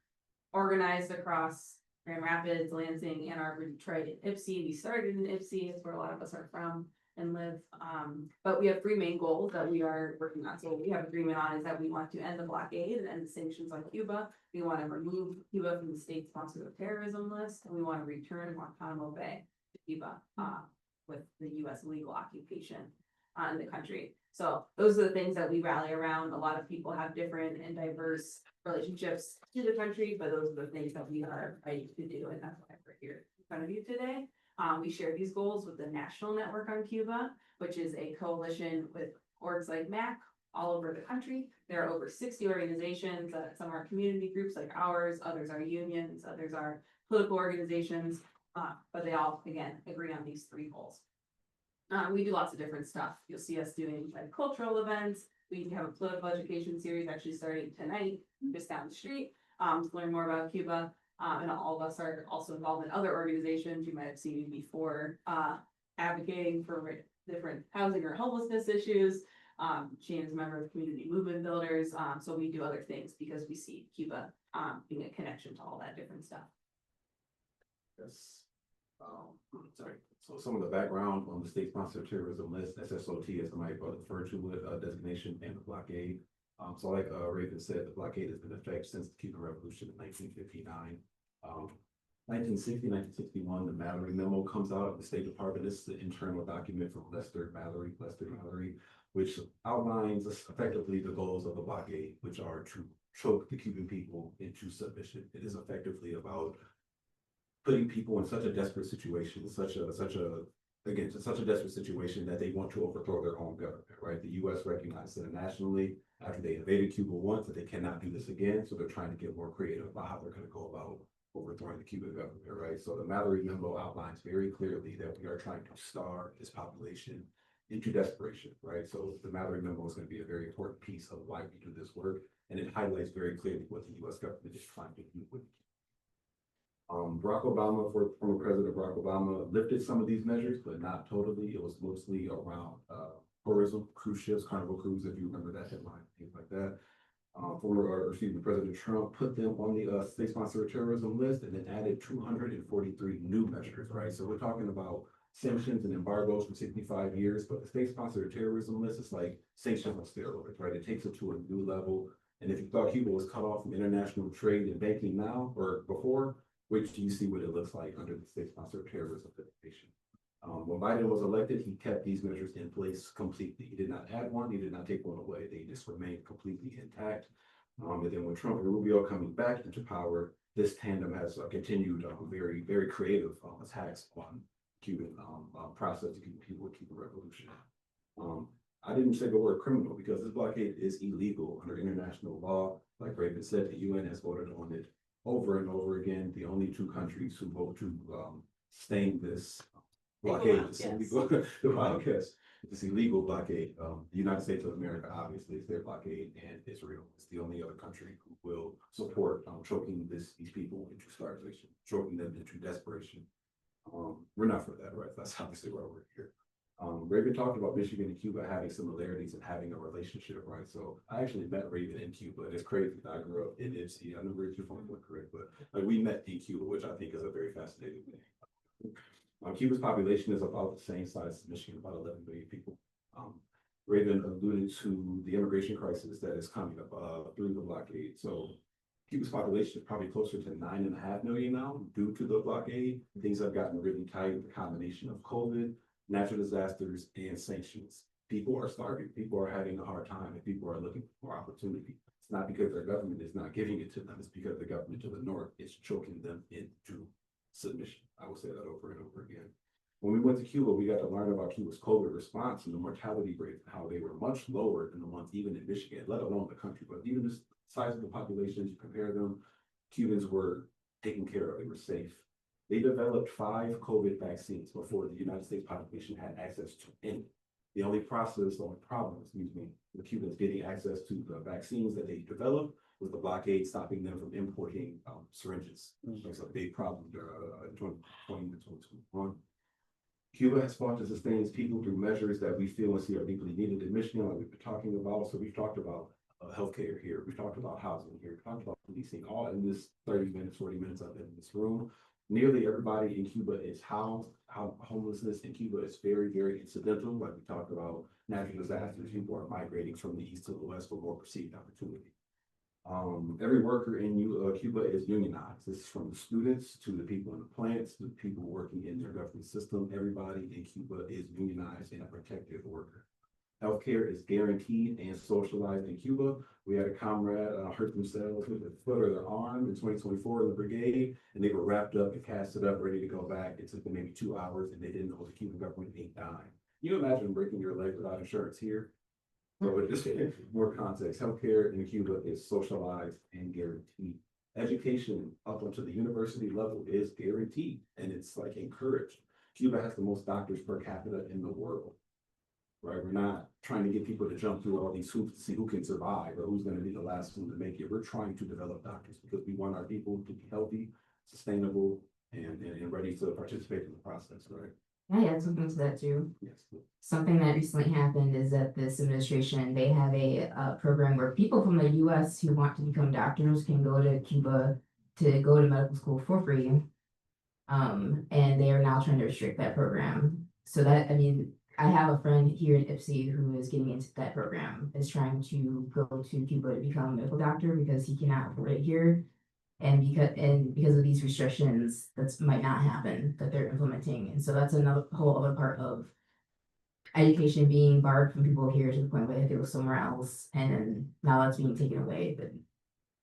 organized across Grand Rapids, Lansing, Ann Arbor, Detroit, and Ypsi. We started in Ypsi, it's where a lot of us are from and live. But we have three main goals that we are working on. So what we have agreement on is that we want to end the blockade and end the sanctions on Cuba. We want to remove Cuba from the state sponsored of terrorism list, and we want to return Guantanamo Bay to Cuba, with the US illegal occupation in the country. So those are the things that we rally around. A lot of people have different and diverse relationships to the country, but those are the things that we are fighting to do, and that's why we're here in front of you today. We share these goals with the National Network on Cuba, which is a coalition with orgs like MAC all over the country. There are over 60 organizations, some are community groups like ours, others are unions, others are political organizations, but they all, again, agree on these three goals. We do lots of different stuff. You'll see us doing like cultural events. We have a political education series actually starting tonight, just down the street, to learn more about Cuba. And all of us are also involved in other organizations. You might have seen me before, advocating for different housing or homelessness issues. Shane is a member of Community Movement Builders. So we do other things because we see Cuba being a connection to all that different stuff. Yes. Sorry, so some of the background on the state sponsored terrorism list, SSOT, as I might refer to it, designation and the blockade. So like Raven said, the blockade has been in effect since the Cuban Revolution in 1959. 1960, 1961, the Mallory memo comes out of the State Department. This is the internal document from Lester Mallory, which outlines effectively the goals of the blockade, which are to choke the Cuban people into submission. It is effectively about putting people in such a desperate situation, such a desperate situation that they want to overthrow their own government, right? The US recognized internationally after they invaded Cuba once that they cannot do this again. So they're trying to get more creative about how they're going to go about overthrowing the Cuban government, right? So the Mallory memo outlines very clearly that we are trying to starve this population into desperation, right? So the Mallory memo is going to be a very important piece of why we do this work. And it highlights very clearly what the US government is trying to do with Barack Obama, former President Barack Obama, lifted some of these measures, but not totally. It was mostly around tourism, cruise ships, Carnival Cruise, if you remember that headline, things like that. President Trump put them on the state sponsored terrorism list and then added 243 new measures, right? So we're talking about sanctions and embargoes for 65 years, but the state sponsored terrorism list is like sanctions on steroids, right? It takes it to a new level. And if you thought Cuba was cut off from international trade and banking now or before, which do you see what it looks like under the state sponsored terrorism designation? When Biden was elected, he kept these measures in place completely. He did not add one, he did not take one away. They just remained completely intact. And then with Trump and Rubio coming back into power, this tandem has continued very, very creative attacks on Cuban process to keep people with Cuban revolution. I didn't say the word criminal because this blockade is illegal under international law. Like Raven said, the UN has voted on it over and over again. The only two countries who vote to sustain this blockade is illegal. The blockade, this illegal blockade. The United States of America obviously is their blockade, and Israel is the only other country who will support choking these people into starvation, choking them into desperation. We're not for that, right? That's obviously why we're here. Raven talked about Michigan and Cuba having similarities and having a relationship, right? So I actually met Raven in Cuba, and it's crazy. I grew up in Ipsy. I know where you're from, correct? But like we met in Cuba, which I think is a very fascinating thing. Cuba's population is about the same size as Michigan, about 11 million people. Raven alluded to the immigration crisis that is coming up through the blockade. So Cuba's population is probably closer to 9.5 million now due to the blockade. Things have gotten really tight with the combination of COVID, natural disasters, and sanctions. People are starving, people are having a hard time, and people are looking for opportunity. It's not because their government is not giving it to them, it's because the government to the north is choking them into submission. I will say that over and over again. When we went to Cuba, we got to learn about Cuba's COVID response and the mortality rate, and how they were much lower than the ones even in Michigan, let alone the country. But even the size of the population, you compare them, Cubans were taken care of, they were safe. They developed 5 COVID vaccines before the United States population had access to any. The only problem, with Cubans getting access to the vaccines that they developed was the blockade stopping them from importing syringes. That's a big problem in 2020 to 2021. Cuba has fought to sustain its people through measures that we feel and see are deeply needed in Michigan, like we've been talking about. So we've talked about healthcare here, we've talked about housing here, we've talked about policing, all in this 30 minutes, 40 minutes I've been in this room. Nearly everybody in Cuba is housed. Homelessness in Cuba is very, very incidental. Like we talked about natural disasters, people are migrating from the east to the west for more perceived opportunity. Every worker in Cuba is unionized. This is from the students to the people in the plants, to the people working in their government system. Everybody in Cuba is unionized and a protected worker. Healthcare is guaranteed and socialized in Cuba. We had a comrade hurt themselves with their foot or their arm in 2024 in the brigade, and they were wrapped up and casted up, ready to go back. It took them maybe 2 hours, and they didn't know the Cuban government ain't dying. You imagine breaking your leg without insurance here? So just more context, healthcare in Cuba is socialized and guaranteed. Education up until the university level is guaranteed, and it's like encouraged. Cuba has the most doctors per capita in the world. Right, we're not trying to get people to jump through all these hoops to see who can survive or who's going to be the last one to make it. We're trying to develop doctors because we want our people to be healthy, sustainable, and ready to participate in the process, right? Can I add something to that too? Yes. Something that recently happened is that this administration, they have a program where people from the US who want to become doctors can go to Cuba to go to medical school for free. And they are now trying to restrict that program. So that, I mean, I have a friend here in Ipsy who is getting into that program, is trying to go to Cuba to become a medical doctor because he cannot afford it here. And because of these restrictions, that might not happen that they're implementing. And so that's another whole other part of education being barred from people here to the point where they have to go somewhere else. And then now that's being taken away. But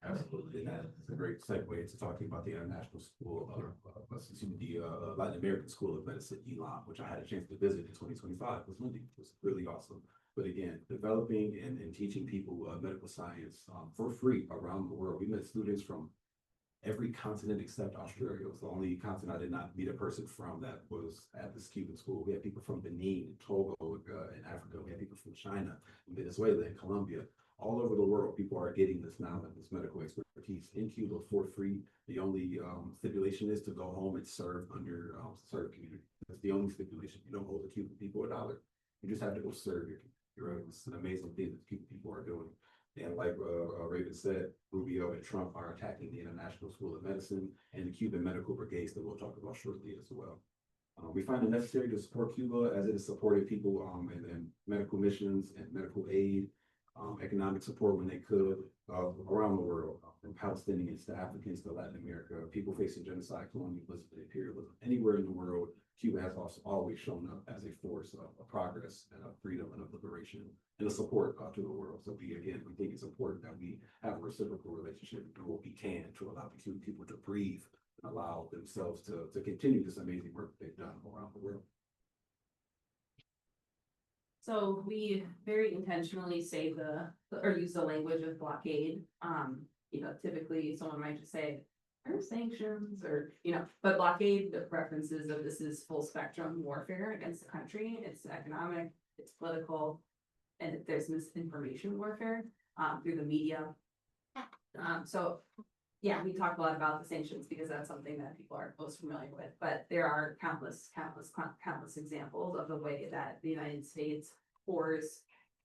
Absolutely, and that is a great segue into talking about the International School the Latin American School of Medicine, ELAM, which I had a chance to visit in 2025. It was really awesome. But again, developing and teaching people medical science for free around the world. We met students from every continent except Australia. It was the only continent I did not meet a person from that was at this Cuban school. We had people from Benin, Togo, in Africa. We had people from China, Venezuela, and Colombia. All over the world, people are getting this knowledge, this medical expertise in Cuba for free. The only stipulation is to go home and serve under serve community. That's the only stipulation. You don't owe the Cuban people $1. You just have to go serve your community. Right? It's an amazing thing that Cuban people are doing. And like Raven said, Rubio and Trump are attacking the International School of Medicine and the Cuban Medical Brigades that we'll talk about shortly as well. We find it necessary to support Cuba as it has supported people in medical missions and medical aid, economic support when they could around the world, from Palestinians to Africans to Latin America, people facing genocide, colonialism, and imperialism. Anywhere in the world, Cuba has also always shown up as a force of progress and of freedom and of liberation and a support to the world. So we think it's important that we have a reciprocal relationship and do what we can to allow the Cuban people to breathe and allow themselves to continue this amazing work that they've done around the world. So we very intentionally say or use the language of blockade. Typically someone might just say, or sanctions, or, but blockade references that this is full spectrum warfare against the country. It's economic, it's political, and there's misinformation warfare, through the media. So yeah, we talk a lot about the sanctions because that's something that people are most familiar with, but there are countless examples of the way that the United States pours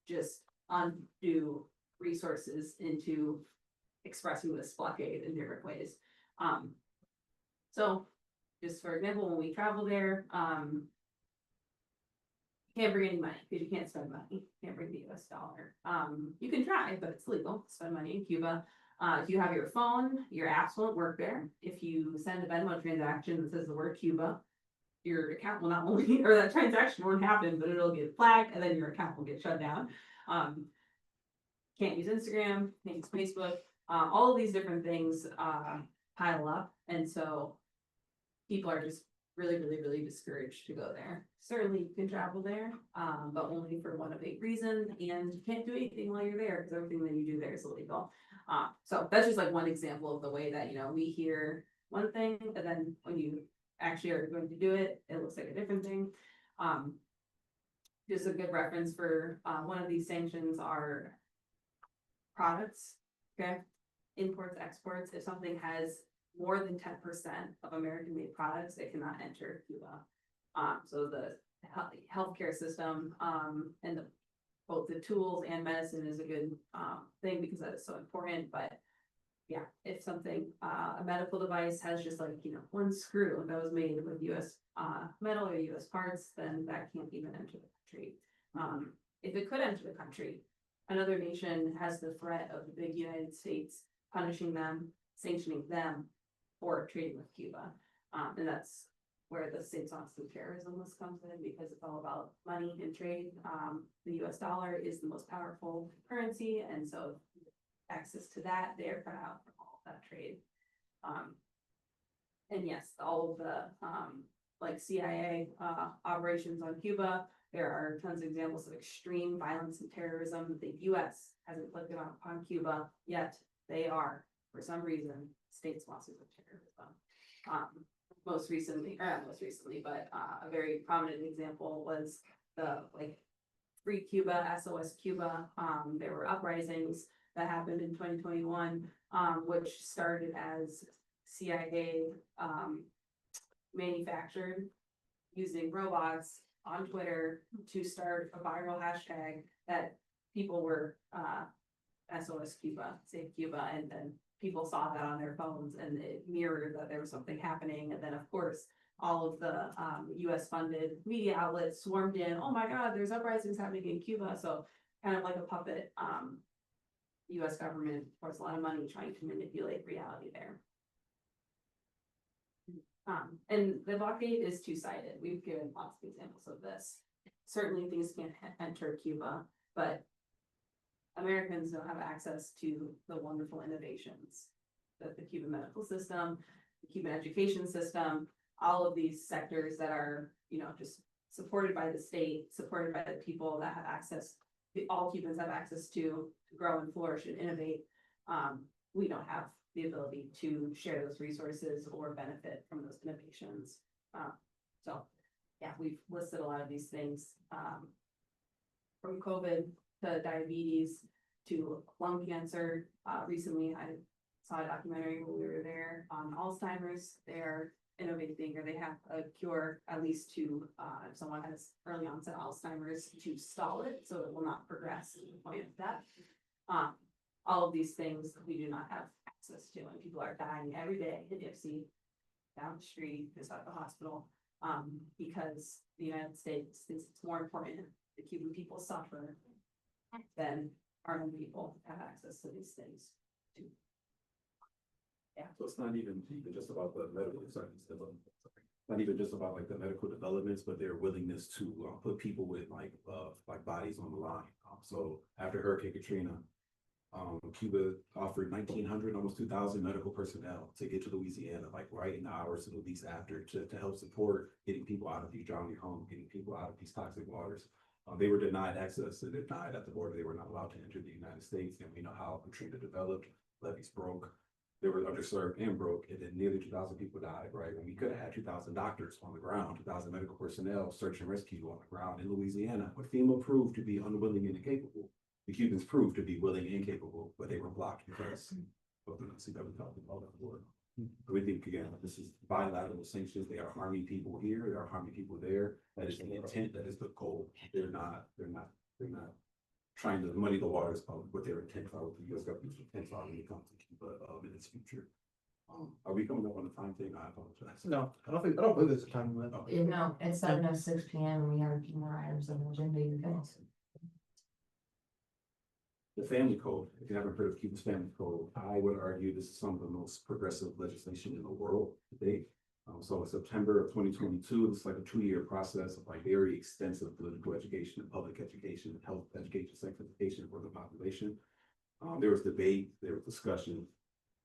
just undue resources into expressing this blockade in different ways. So just for example, when we travel there, you can't bring any money because you can't spend money. You can't bring the US dollar. You can try, but it's legal to spend money in Cuba. If you have your phone, your apps won't work there. If you send a Venmo transaction that says the word Cuba, your account will not only, or that transaction won't happen, but it'll get flagged and then your account will get shut down. Can't use Instagram, can't use Facebook. All of these different things pile up. And so people are just really discouraged to go there. Certainly you can travel there, but only for one of 8 reasons, and you can't do anything while you're there because everything that you do there is illegal. So that's just like one example of the way that, we hear one thing, and then when you actually are going to do it, it looks like a different thing. Just a good reference for one of these sanctions are products, okay? Imports, exports. If something has more than 10% of American-made products, it cannot enter Cuba. So the healthcare system and both the tools and medicine is a good thing because that is so important. But yeah, if something, a medical device has just like, one screw that was made with US metal or US parts, then that can't even enter the country. If it could enter the country, another nation has the threat of the big United States punishing them, sanctioning them for trading with Cuba. And that's where the state sponsored terrorism list comes in because it's all about money and trade. The US dollar is the most powerful currency, and so access to that, they're cut out from all of that trade. And yes, all of the like CIA operations on Cuba, there are tons of examples of extreme violence and terrorism. The US hasn't inflicted upon Cuba, yet they are, for some reason, state sponsors of terrorism. Most recently, or not most recently, but a very prominent example was the Free Cuba, SOS Cuba. There were uprisings that happened in 2021, which started as CIA manufactured using robots on Twitter to start a viral hashtag that people were SOS Cuba, Save Cuba, and then people saw that on their phones and it mirrored that there was something happening. And then of course, all of the US funded media outlets swarmed in, oh my God, there's uprisings happening in Cuba. So kind of like a puppet, US government pours a lot of money trying to manipulate reality there. And the blockade is two-sided. We've given lots of examples of this. Certainly things can't enter Cuba, but Americans don't have access to the wonderful innovations that the Cuban medical system, the Cuban education system, all of these sectors that are, just supported by the state, supported by the people that have access, all Cubans have access to grow and flourish and innovate. We don't have the ability to share those resources or benefit from those innovations. So yeah, we've listed a lot of these things, from COVID to diabetes to lung cancer. Recently I saw a documentary when we were there on Alzheimer's. They're innovating, or they have a cure, at least to, if someone has early onset Alzheimer's, to stall it so it will not progress to the point of death. all of these things we do not have access to, and people are dying every day in Ipsy, down the street, just at the hospital, because the United States thinks it's more important the Cuban people suffer than our own people have access to these things. So it's not even just about the medical, not even just about like the medical developments, but their willingness to put people with like bodies on the line. So after Hurricane Katrina, Cuba offered 1,900, almost 2,000 medical personnel to get to Louisiana, like right in the hours of the weeks after, to help support getting people out of these drowning homes, getting people out of these toxic waters. They were denied access and denied at the border. They were not allowed to enter the United States. And we know how Katrina developed, levees broke. They were underserved and broke, and then nearly 2,000 people died, right? When we could have had 2,000 doctors on the ground, 2,000 medical personnel, search and rescue on the ground in Louisiana, but FEMA proved to be unwilling and incapable. The Cubans proved to be willing and capable, but they were blocked because of the Nazi government involved in the war. We think again, this is bilateral sanctions. They are harming people here. They are harming people there. That is the intent. That is the goal. They're not trying to muddy the waters of what their intent are, what the U.S. government's intent are when it comes to Cuba in its future. Are we coming up on the time thing? I apologize. No, I don't believe there's a time limit. Okay. No, it's 7:06 PM and we have a few more items on the agenda, you guys. The family code, if you haven't heard of Cuba's family code, I would argue this is some of the most progressive legislation in the world today. So in September of 2022, it's like a 2-year process of like very extensive political education and public education, and health education, sex education for the population. There was debate, there was discussion.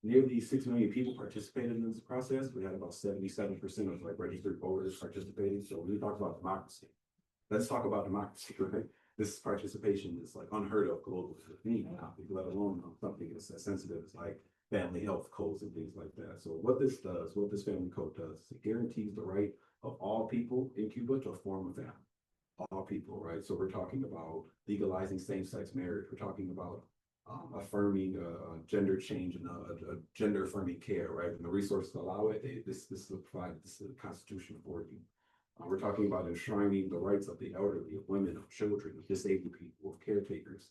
Nearly 6 million people participated in this process. We had about 77% of like registered voters participating. So when we talk about democracy, let's talk about democracy, right? This participation is like unheard of globally, let alone something as sensitive as like family health codes and things like that. So what this family code does, is it guarantees the right of all people in Cuba to form a family. All people, right? So we're talking about legalizing same-sex marriage. We're talking about affirming gender change and gender affirming care, right? And the resources allow it. This is the Constitution for you. We're talking about enshrining the rights of the elderly, of women, of children, of disabled people, of caretakers.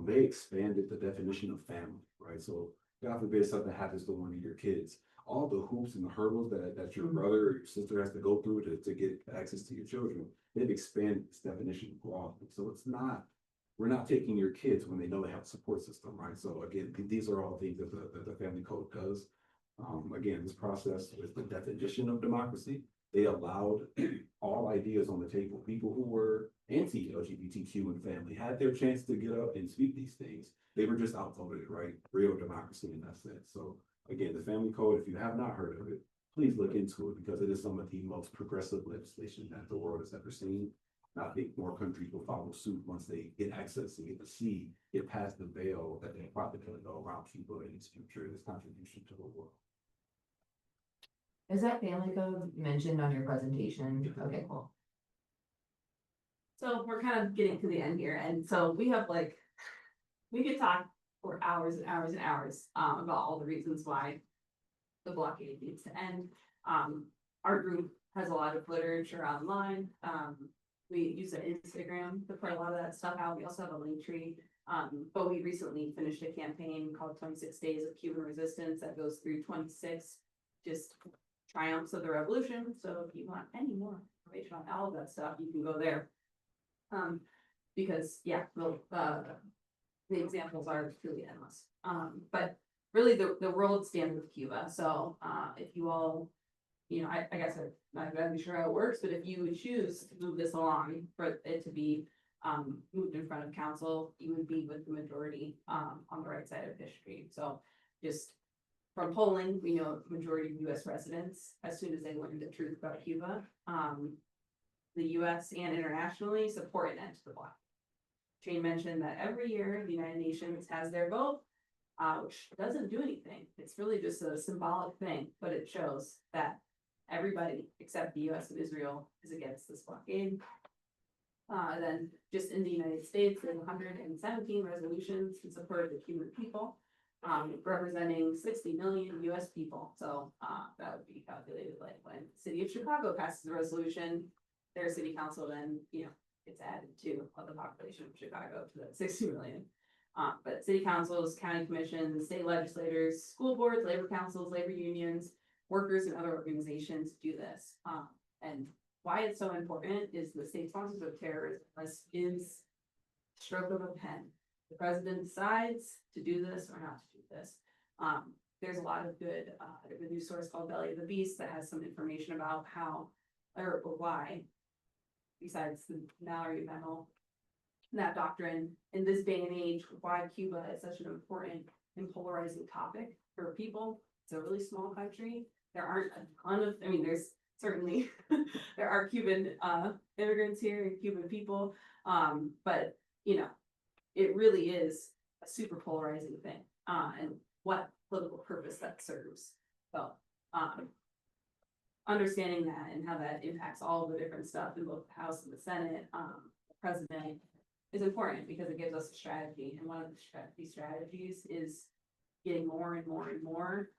They expanded the definition of family, right? So God forbid something happens to one of your kids. All the hoops and the hurdles that your brother or your sister has to go through to get access to your children, they've expanded this definition broadly. So we're not taking your kids when they know they have a support system, right? So again, these are all things that the family code does. Again, this process is the definition of democracy. They allowed all ideas on the table. People who were anti-LGBTQ and family had their chance to get up and speak these things. They were just outvoted, right? Real democracy in that sense. So again, the family code, if you have not heard of it, please look into it because it is some of the most progressive legislation that the world has ever seen. And I think more countries will follow suit once they get access and get to see it past the veil that they're probably going to go around Cuba in its future and its contribution to the world. Is that family code mentioned on your presentation? Okay, cool. So we're kind of getting to the end here, and so we have like, we could talk for hours and hours and hours about all the reasons why the blockade needs to end. Our group has a lot of literature online. We use the Instagram to put a lot of that stuff out. We also have a link tree. But we recently finished a campaign called 26 Days of Cuban Resistance that goes through 26 just triumphs of the revolution. So if you want any more information on all of that stuff, you can go there. Because yeah, the examples are truly endless. But really the world stands with Cuba. So if you all, you know, I guess I'm not exactly sure how it works, but if you would choose to move this along for it to be moved in front of council, you would be with the majority on the right side of history. So just from polling, we know the majority of US residents, as soon as they learn the truth about Cuba, the US and internationally support an end to the blockade. Jane mentioned that every year the United Nations has their vote, which doesn't do anything. It's really just a symbolic thing, but it shows that everybody except the US and Israel is against this blockade. Then just in the United States, there's 117 resolutions in support of the Cuban people, representing 60 million US people. So that would be calculated like when the city of Chicago passes a resolution, their city council then, you know, gets added to the population of Chicago to that 60 million. But city councils, county commissions, state legislators, school boards, labor councils, labor unions, workers and other organizations do this. And why it's so important is the state sponsors of terrorism list is stroke of a pen. The president decides to do this or not to do this. There's a lot of good, there's a news source called Belly of the Beast that has some information about how or why, besides the Mallory memo, that doctrine in this day and age, why Cuba is such an important and polarizing topic for people. It's a really small country. There aren't a ton of, I mean, there's certainly, there are Cuban immigrants here and Cuban people. But you know, it really is a super polarizing thing, and what political purpose that serves. So, understanding that and how that impacts all the different stuff in both the House and the Senate, the president, is important because it gives us a strategy. And one of these strategies is getting more and more and more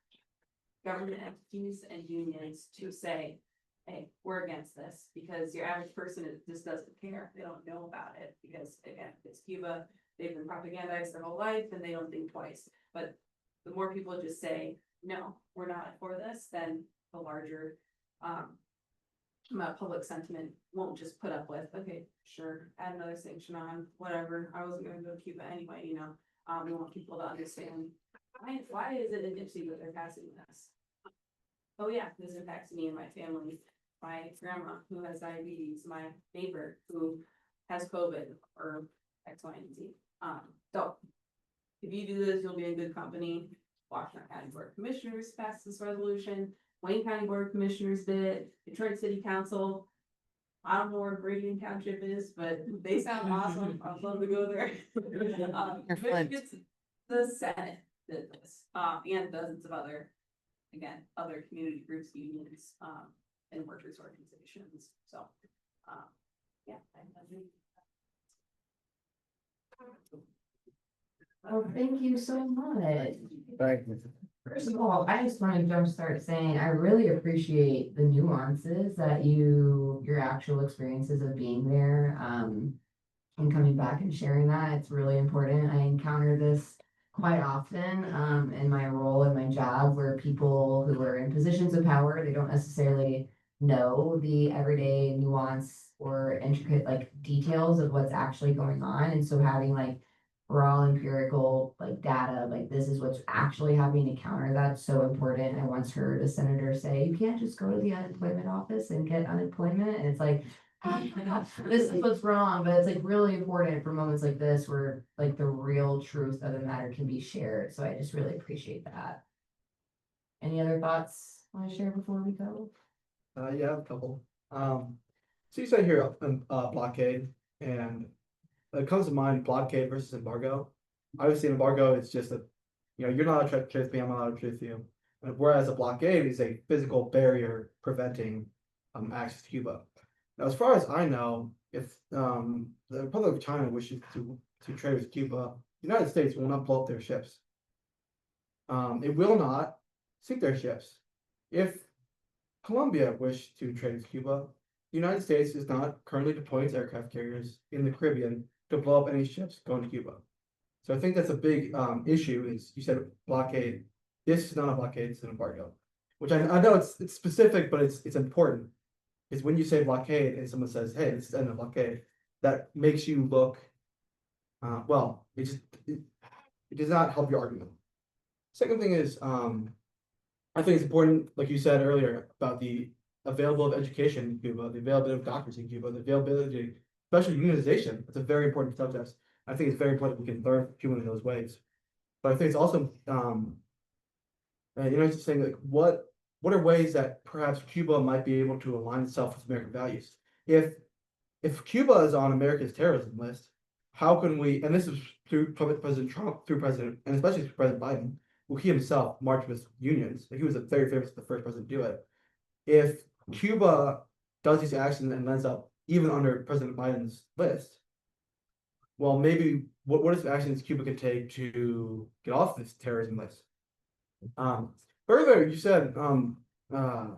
government entities and unions to say, hey, we're against this, because your average person just doesn't care. They don't know about it because, again, it's Cuba. They've been propagandized their whole life and they don't think twice. But the more people just say, no, we're not for this, then the larger public sentiment won't just put up with, okay, sure, add another sanction on, whatever. I wasn't gonna go to Cuba anyway, you know. We want people to understand why is it in Ipsy that they're passing this? Oh yeah, this impacts me and my family, my grandma who has diabetes, my neighbor who has COVID or X, Y, and Z. So if you do this, you'll be in good company. Washington County Board of Commissioners passed this resolution. Wayne County Board of Commissioners did. Detroit City Council. I don't know where Meridian Township is, but they sound awesome. I'd love to go there. Or Flint. Michigan's- The Senate did this, and dozens of other, again, other community groups, unions, and workers organizations. So, yeah. Well, thank you so much. Thank you. First of all, I just want to jumpstart saying I really appreciate the nuances that your actual experiences of being there, and coming back and sharing that. It's really important. I encounter this quite often, in my role in my job, where people who are in positions of power, they don't necessarily know the everyday nuance or intricate like details of what's actually going on. And so having like raw empirical like data, like this is what's actually happening to counter that's so important. I once heard a senator say, you can't just go to the unemployment office and get unemployment. And it's like, this is what's wrong, but it's like really important for moments like this where like the real truth of the matter can be shared. So I just really appreciate that. Any other thoughts want to share before we go? Yeah, a couple. So you said here, blockade, and it comes to mind blockade versus embargo. Obviously, an embargo is just a, you're not allowed to truth me, I'm not allowed to truth you. Whereas a blockade is a physical barrier preventing access to Cuba. Now, as far as I know, if the Republic of China wishes to trade with Cuba, the United States will not blow up their ships. It will not sink their ships. If Colombia wished to trade with Cuba, the United States is not currently deploying its aircraft carriers in the Caribbean to blow up any ships going to Cuba. So I think that's a big issue. Is you said blockade. This is not a blockade; it's an embargo. Which I know it's specific, but it's important. Is when you say blockade and someone says, "Hey, this is a blockade," that makes you look. Well, it does not help your argument. Second thing is, I think it's important, like you said earlier, about the availability of education in Cuba, the availability of doctors in Cuba, the availability, especially unionization. It's a very important subject. I think it's very important we can learn from Cuba in those ways. But I think it's also, just saying like what are ways that perhaps Cuba might be able to align itself with American values? If Cuba is on America's terrorism list, how can we? And this is through President Trump, and especially through President Biden, who he himself marched with unions. He was the first president to do it. If Cuba does these actions and ends up even under President Biden's list, well, maybe what are some actions Cuba could take to get off this terrorism list? Further, you said the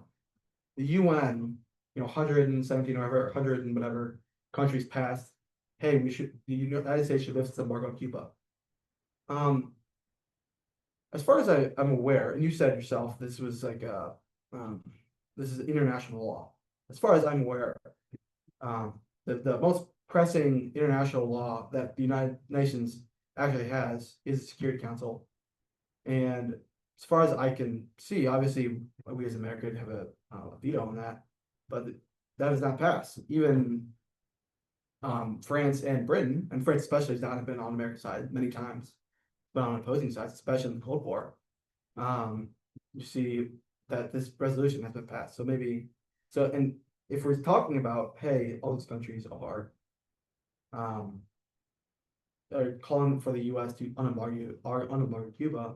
UN, 117 or 100 and whatever countries passed. Hey, the United States should lift this embargo on Cuba. As far as I'm aware, and you said yourself, this was like this is international law. As far as I'm aware, the most pressing international law that the United Nations actually has is the Security Council. And as far as I can see, obviously, we as America have a veto on that, but that has not passed. Even France and Britain, and France especially, has not been on America's side many times, but on opposing sides, especially in the Cold War. You see that this resolution has been passed. So maybe and if we're talking about, hey, all these countries are calling for the US to unembargo Cuba,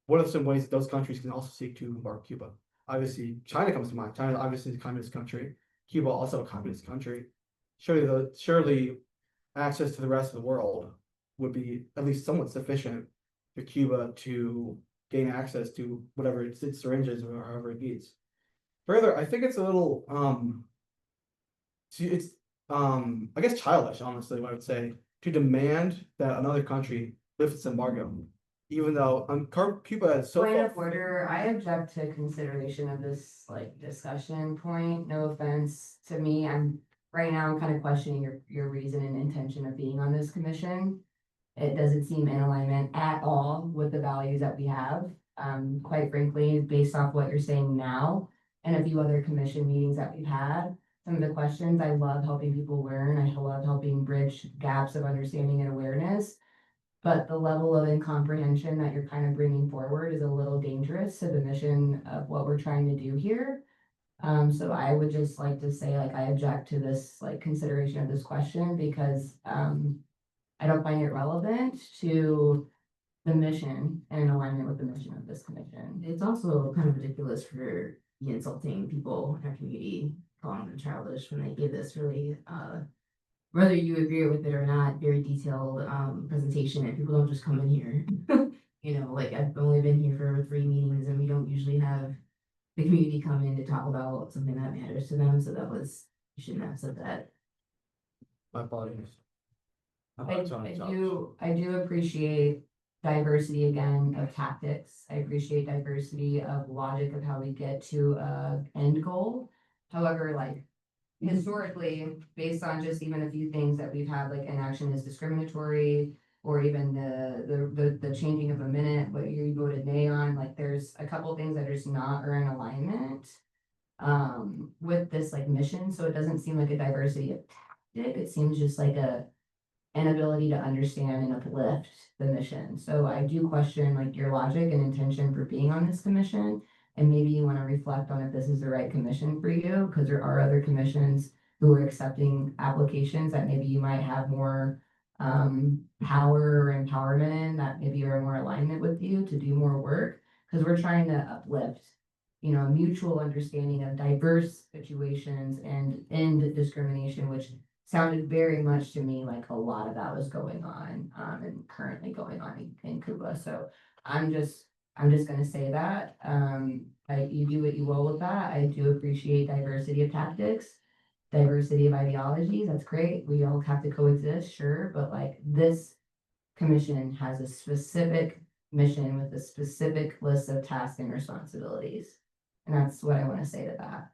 what are some ways that those countries can also seek to embargo Cuba? Obviously, China comes to mind. China obviously is a communist country. Cuba also a communist country. Surely access to the rest of the world would be at least somewhat sufficient for Cuba to gain access to whatever its syringes or however it needs. Further, I think it's a little it's I guess childish, honestly, I would say, to demand that another country lift its embargo, even though Cuba is so Point far. of order, I object to consideration of this like discussion point, no offense to me, right now I'm kind of questioning your reason and intention of being on this commission. It doesn't seem in alignment at all with the values that we have. Quite frankly, based off what you're saying now and a few other commission meetings that we've had, some of the questions, I love helping people learn. I love helping bridge gaps of understanding and awareness. But the level of incomprehension that you're kind of bringing forward is a little dangerous to the mission of what we're trying to do here. So I would just like to say, like, I object to this, like, consideration of this question because, I don't find it relevant to the mission and in alignment with the mission of this commission. It's also kind of ridiculous for the insulting people in our community, calling them childish when they give this really, whether you agree with it or not, very detailed presentation, and people don't just come in here. You know, like I've only been here for 3 meetings, and we don't usually have the community come in to talk about something that matters to them. So you shouldn't have said that. My apologies. I do appreciate diversity again of tactics. I appreciate diversity of logic of how we get to a end goal. However, like historically, based on just even a few things that we've had, like inaction is discriminatory, or even the changing of a minute, what you voted nay on, like there's a couple things that are just not are in alignment with this like mission. So it doesn't seem like a diversity of tactic. It seems just like an ability to understand and uplift the mission. So I do question like your logic and intention for being on this commission. And maybe you want to reflect on if this is the right commission for you, because there are other commissions who are accepting applications that maybe you might have more power or empowerment in, that maybe are more alignment with you to do more work. Because we're trying to uplift, you know, a mutual understanding of diverse situations and end discrimination, which sounded very much to me like a lot of that was going on and currently going on in Cuba. So I'm just gonna say that. You do what you will with that. I do appreciate diversity of tactics, diversity of ideologies. That's great. We all have to coexist, sure, but like this commission has a specific mission with a specific list of tasks and responsibilities. And that's what I want to say to that.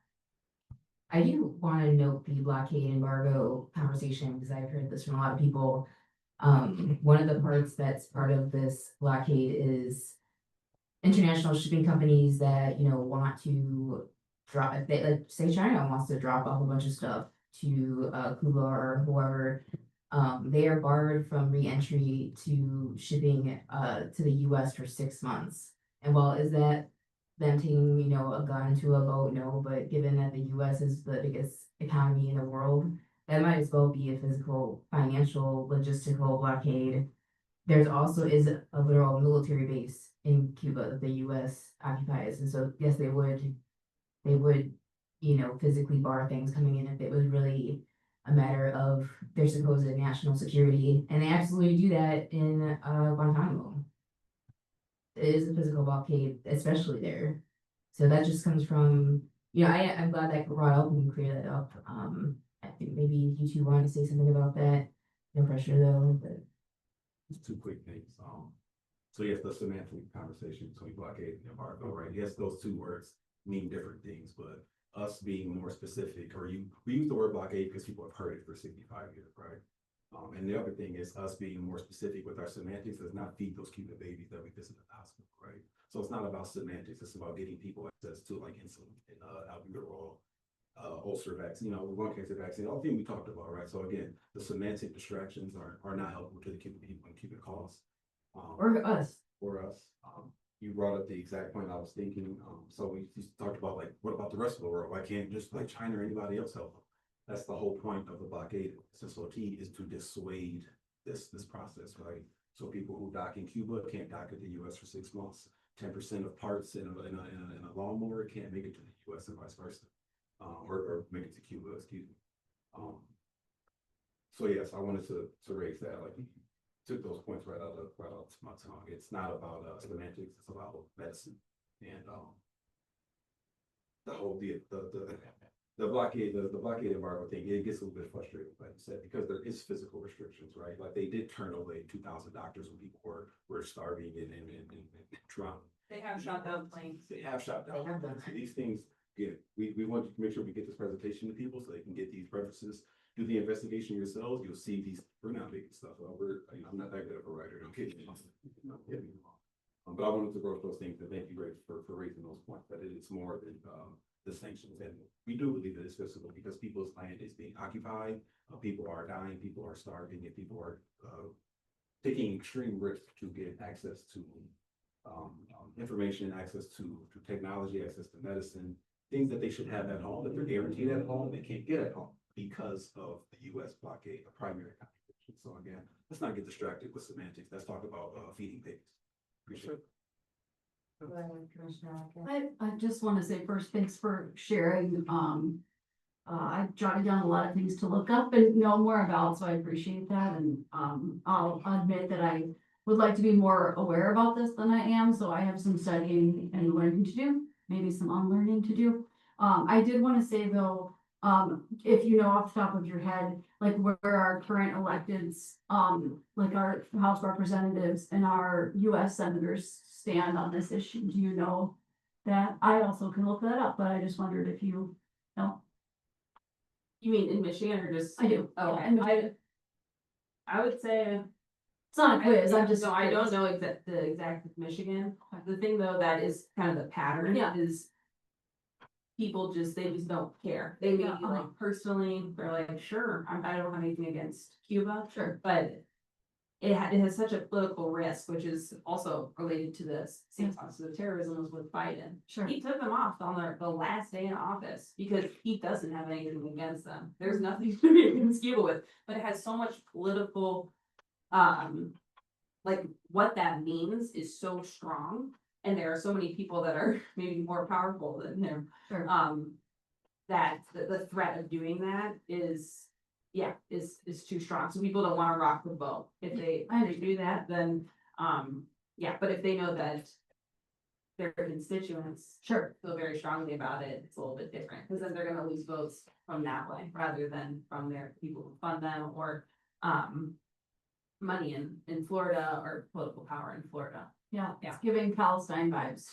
I do want to note the blockade embargo conversation because I've heard this from a lot of people. One of the parts that's part of this blockade is international shipping companies that, you know, want to drop, if they, like, say China wants to drop a whole bunch of stuff to Cuba or whoever, they are barred from re-entry to shipping to the US for 6 months. And while is that them taking, you know, a gun to a boat? No, but given that the US is the biggest economy in the world, that might as well be a physical, financial, logistical blockade. There's also is a literal military base in Cuba that the US occupies. And so yes, they would, you know, physically bar things coming in if it was really a matter of their supposed national security. And they absolutely do that in Guantanamo. It is a physical blockade, especially there. So that just comes from, you know, I'm glad that brought up and you clear that up. I think maybe you two wanted to say something about that. No pressure though, but Just 2 quick things. So yes, the semantic conversation between blockade and embargo, right? Yes, those two words mean different things, but us being more specific, we use the word blockade because people have heard it for 65 years, right? And the other thing is us being more specific with our semantics does not feed those Cuban babies that we visit at the hospital, right? So it's not about semantics, it's about getting people access to like insulin and albuterol, ulcer vaccine, lung cancer vaccine, all the things we talked about, right? So again, the semantic distractions are not helpful to the Cuban people and Cuban cause. Or us. For us, you brought up the exact point I was thinking, so we just talked about like, what about the rest of the world? Why can't just like China or anybody else help them? That's the whole point of the blockade SSOT is to dissuade this process, right? So people who dock in Cuba can't dock in the US for 6 months. 10% of parts in a lawnmower can't make it to the US and vice versa. Or make it to Cuba, excuse me. So yes, I wanted to raise that, like you took those points right out of my tongue. It's not about semantics, it's about medicine. And the whole the blockade embargo thing, it gets a little bit frustrating, like you said, because there is physical restrictions, right? Like they did turn away 2,000 doctors when people were starving and drowning. They have shot down planes. They have shot down. They have done that. These things, again, we want to make sure we get this presentation to people so they can get these references. Do the investigation yourselves. You'll see these. We're not making stuff up. I'm not that good of a writer. Don't get me wrong. But I wanted to go through those things and thank you, Grace, for raising those points. That it is more than the sanctions, and we do believe that it's physical because people's land is being occupied. People are dying. People are starving, and people are taking extreme risks to get access to information, access to technology, access to medicine, things that they should have at home, that they're guaranteed at home, they can't get at home because of the US blockade, a primary contradiction. So again, let's not get distracted with semantics. Let's talk about feeding babies. Appreciate it. Go ahead, Commissioner Atkins. I just want to say first, thanks for sharing. I jotted down a lot of things to look up and know more about, so I appreciate that. And I'll admit that I would like to be more aware about this than I am, so I have some studying and learning to do, maybe some unlearning to do. I did want to say though, if you know off the top of your head, like where our current electeds, like our House representatives and our US senators stand on this issue, do you know that? I also can look that up, but I just wondered if you know. You mean in Michigan or just? I do. Oh, Yeah, in Michigan. I would say. It's not a quiz, I'm just. No, I don't curious. know the exact Michigan. The thing though, that is kind of the pattern Yeah. is. People they just don't care. They may Yeah, be like personally, they're like, sure, I don't have anything against Cuba, Sure. but. It has such a political risk, which is also related to this same process of terrorism was with Biden. Sure. He took them off on the last day in office because he doesn't have anything against them. There's nothing to be against Cuba with, but it has so much political, like what that means is so strong. And there are so many people that are maybe more powerful than him. Sure. That the threat of doing that is too strong. So people don't want to rock the boat. If they do that, then, but if they know that their constituents Sure. feel very strongly about it, it's a little bit different, because then they're gonna lose votes from that way, rather than from their people who fund them, or, money in Florida, or political power in Florida. Yeah, Yeah. it's giving Palestine vibes.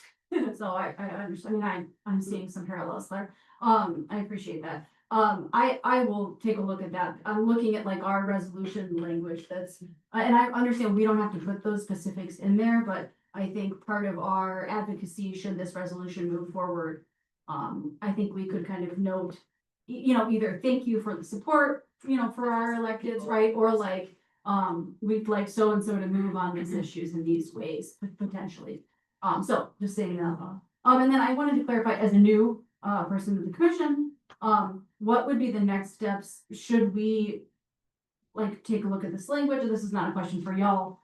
So I understand, I mean, I'm seeing some parallels there. I appreciate that. I will take a look at that. I'm looking at like our resolution language that's, and I understand we don't have to put those specifics in there, but I think part of our advocacy, should this resolution move forward, I think we could kind of note, either thank you for the support, for our electeds, right? Or like, we'd like so-and-so to move on these issues in these ways, potentially. So just saying that. And then I wanted to clarify, as a new person to the commission, what would be the next steps? Should we like take a look at this language? This is not a question for y'all.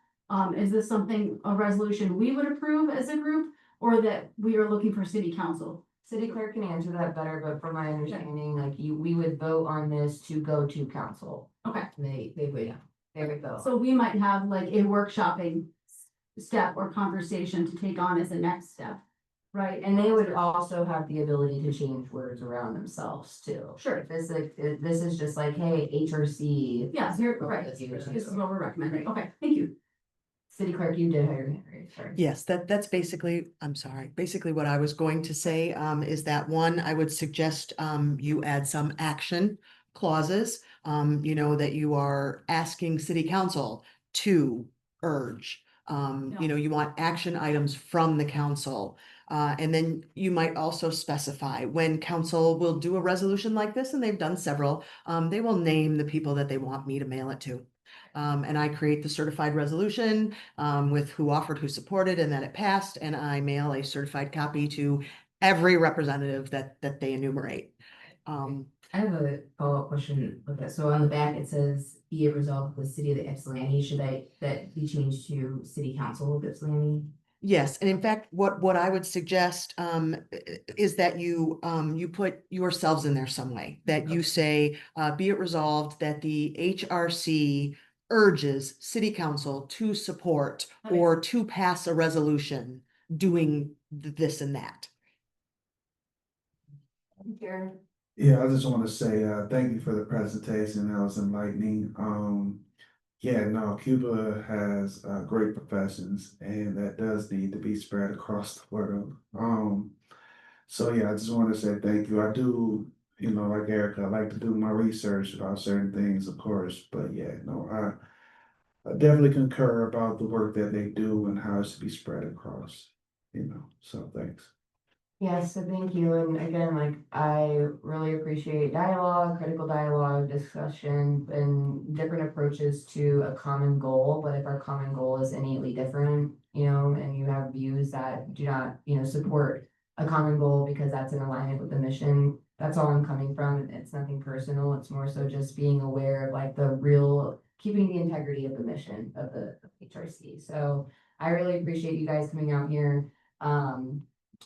Is this a resolution we would approve as a group, or that we are looking for city council? City clerk can answer that better, but from my understanding, like we would vote on this to go to council. Okay. They would go. So we might have like a workshopping step or conversation to take on as a next step, right? And they would also have the ability to change words around themselves too. Sure. If this is just like, hey, HRC. Yeah, here, Go right. with This you. is what we're recommending. Okay, thank you. City clerk, you did have your hand raised. Okay, sorry. Yes, that's basically, I'm sorry, basically what I was going to say, is that one, I would suggest, you add some action clauses. That you are asking city council to urge. You want action items from the council. And then you might also specify when council will do a resolution like this, and they've done several, they will name the people that they want me to mail it to. And I create the certified resolution, with who offered, who supported, and then it passed, and I mail a certified copy to every representative that they enumerate. I have a follow-up question with that. So on the back, it says, be it resolved, the city of the Ypsilanti, should that be changed to city council of Ypsilanti? Yes, and in fact, what I would suggest, is that you put yourselves in there some way, that you say, be it resolved that the HRC urges city council to support That makes or to pass a resolution doing this and that. Karen? Yeah, I just want to say, thank you for the presentation. That was enlightening. Yeah, no, Cuba has great professions, and that does need to be spread across the world. So yeah, I just want to say thank you. I do, like Erica, I like to do my research about certain things, of course, but yeah, no, I definitely concur about the work that they do and how it should be spread across, so thanks. Yes, so thank you, and again, like, I really appreciate dialogue, critical dialogue, discussion, and different approaches to a common goal, but if our common goal is innately different, and you have views that do not, support a common goal because that's in alignment with the mission, that's all I'm coming from, it's nothing personal, it's more so just being aware of like the real, keeping the integrity of the mission of the HRC, so I really appreciate you guys coming out here.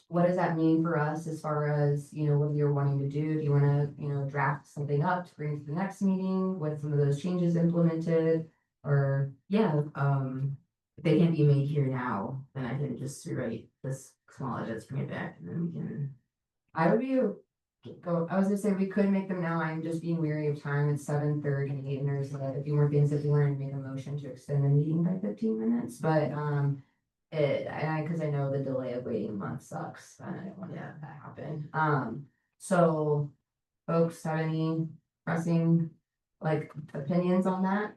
What does that mean for us as far as, what you're wanting to do? Do you want to, draft something up to bring to the next meeting with some of those changes implemented? Or, Yeah, if they can't be made here now, then I can just rewrite this small edits, bring it back, and then we can. I would be, I was gonna say we could make them now. I'm just being weary of time. It's 7:30 and there's a few more things if you wanted to make a motion to extend the meeting by 15 minutes, but, cause I know the delay of waiting a month sucks. I don't want that to happen. So folks have any pressing like opinions on that?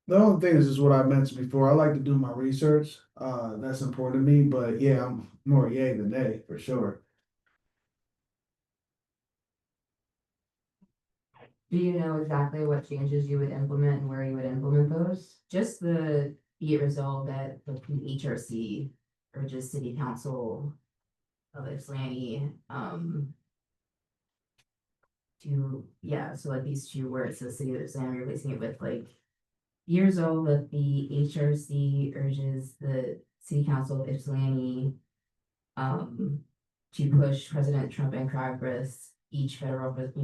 The only thing is what I mentioned before. I like to do my research. That's important to me, but yeah, I'm more yay than nay for sure. Do you know exactly what changes you would implement and where you would implement those? Just the be it resolved that the HRC urges city council of Ypsilanti, so like these two where it says city of Ypsilanti, replacing it with like years old that the HRC urges the city council of Ypsilanti to push President Trump and Congress each federal, like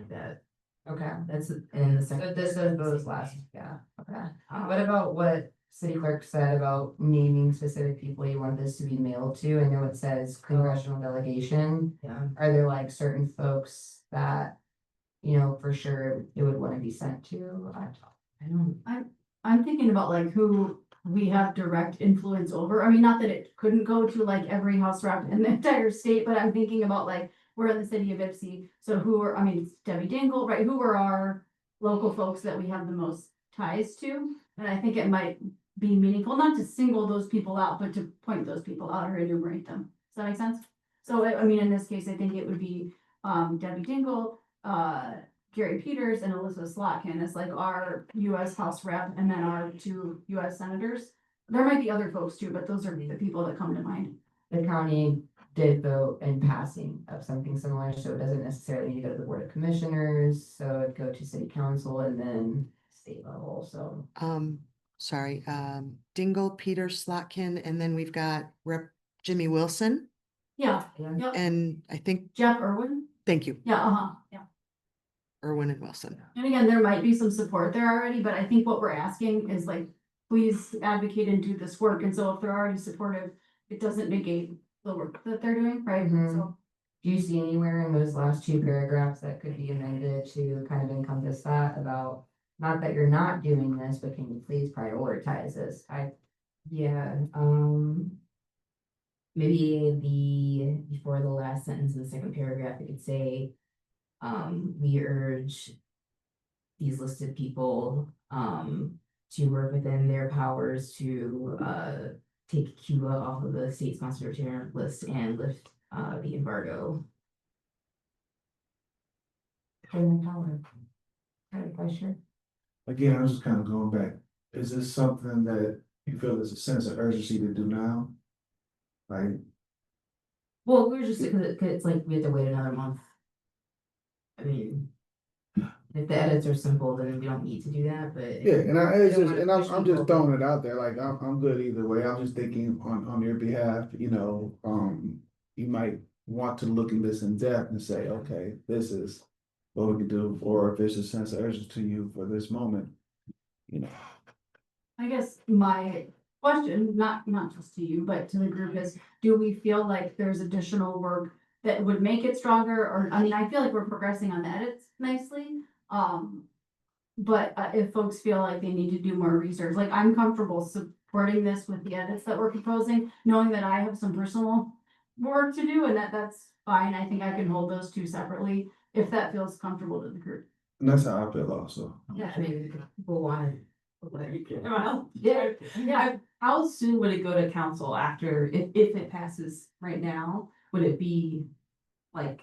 that. Okay. That's in the So second. this is those last, yeah, okay. What about what city clerk said about naming specific people you want this to be mailed to? I know it says congressional delegation. Yeah. Are there like certain folks that, for sure it would want to be sent to? I don't. I'm thinking about like who we have direct influence over. I mean, not that it couldn't go to like every house rep in the entire state, but I'm thinking about like, we're in the city of Ipsy, so it's Debbie Dingle, right? Who are our local folks that we have the most ties to? And I think it might be meaningful, not to single those people out, but to point those people out or enumerate them. Does that make sense? So, I mean, in this case, I think it would be, Debbie Dingle, Gary Peters and Elizabeth Slotkin as like our US House rep and then our two US senators. There might be other folks too, but those are the people that come to mind. The county did vote in passing of something similar, so it doesn't necessarily need to go to the Board of Commissioners, so it'd go to city council and then state level, so. Sorry, Dingle, Peter, Slotkin, and then we've got Rep. Jimmy Wilson, Yeah, Yeah. yep. and I think, Jeff Irwin. thank you, Yeah, yeah. Irwin and Wilson. And again, there might be some support there already, but I think what we're asking is like, please advocate and do this work. And so if they're already supportive, it doesn't negate the work that they're doing, right? Mhm. So, Do you see anywhere in those last two paragraphs that could be amended to kind of encompass that about, not that you're not doing this, but can you please prioritize this? Yeah, maybe before the last sentence in the second paragraph, it could say, we urge these listed people, to work within their powers to, take Cuba off of the state sponsored terror list and lift, the embargo. Within their power. Kind of pressure. Again, I'm just kind of going back, is this something that you feel there's a sense of urgency to do now? Like, Well, we're just, cause it's like, we have to wait another month. I mean, if the edits are simple, then we don't need to do that, but. yeah, and it's don't just, wanna and I'm push just people. throwing it out there, like, I'm good either way, I'm just thinking on your behalf, you might want to look at this in depth and say, okay, this is what we could do, or if there's a sense of urgency to you for this moment, you know. I guess my question, not just to you, but to the group is, do we feel like there's additional work that would make it stronger? Or, I mean, I feel like we're progressing on the edits nicely. But if folks feel like they need to do more research, like I'm comfortable supporting this with the edits that we're proposing, knowing that I have some personal work to do and that's fine. I think I can hold those two separately if that feels comfortable to the group. And that's how I feel also. Yeah, I mean, people want. Well, Yeah, yeah. how soon would it go to council after, if it passes right now, would it be like?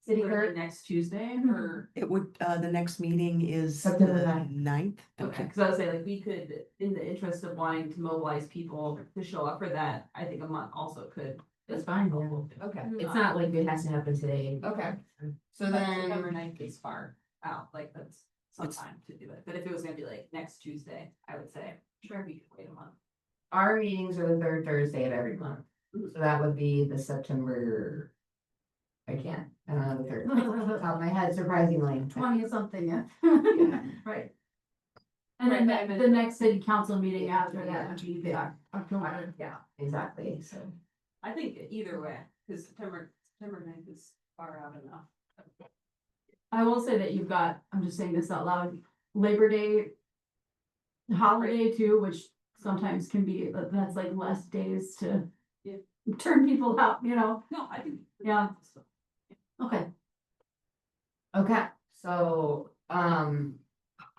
City would it be clerk? next Tuesday or? It would, the next meeting is September the 9th. 9th. Okay, cause I was saying like we could, in the interest of wanting to mobilize people to show up for that, I think a month also could. That's fine, yeah. Okay, It's not like it has to happen today. okay, so But September then, 9th is far out, like that's some It's- time to do it, but if it was gonna be like next Tuesday, I would say, sure, we could wait a month. our meetings are the third Thursday of every month, so that would be the September. I can't, I don't know the third, off the top of my head, surprisingly. 20 something, yeah. Right. And Right, then but I meant- the next city council meeting after that would be the October. Yeah, exactly, so. I think either way, cause September 9th is far out enough. I will say that you've got, I'm just saying this out loud, Labor Day holiday too, which sometimes can be, that's like less days to Yeah. turn people out, you know? No, I think. Yeah. Okay. Okay, so,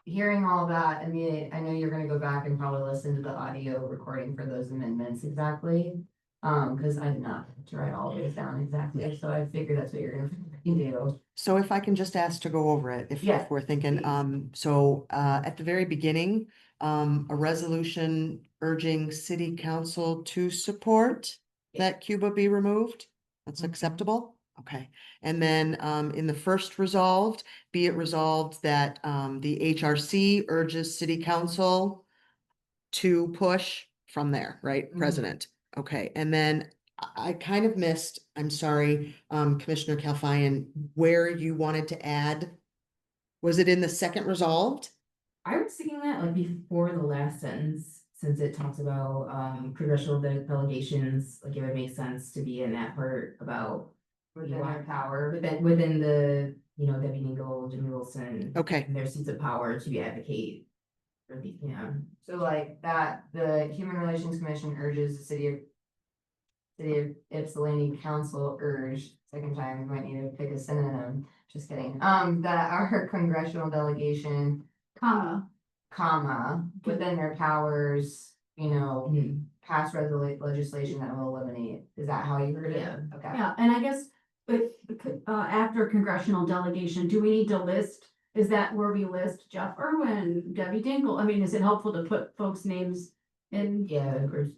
hearing all that, I mean, I know you're gonna go back and probably listen to the audio recording for those amendments exactly. Cause I did not to write all of those down exactly, so I figured that's what you're gonna do. So if I can just ask to go over it, if Yeah, we're thinking, please. at the very beginning, a resolution urging city council to support that Cuba be removed, that's Mhm. acceptable, okay. And then, in the first resolved, be it resolved that, the HRC urges city council to push from there, right, Mhm. president, okay, and then I kind of missed, I'm sorry, Commissioner Kalfyan, where you wanted to add. Was it in the second resolved? I was thinking that like before the last sentence, since it talks about congressional delegations, like it would make sense to be in that part about. Within their power. Within the, Debbie Dingell, Jimmy Wilson. Okay. And their seats of power to advocate. For the, So like that, the Human Relations Commission urges the City of Ypsilanti Council urge, second time, we might need to pick a synonym, just kidding. That our congressional delegation, comma, within their powers, pass legislation that will eliminate, is that how you heard it? Yeah. Okay. Yeah, and I guess, if, after congressional delegation, do we need to list, is that where we list Jeff Irwin, Debbie Dinkle? I mean, is it helpful to put folks' names in? yeah, of course.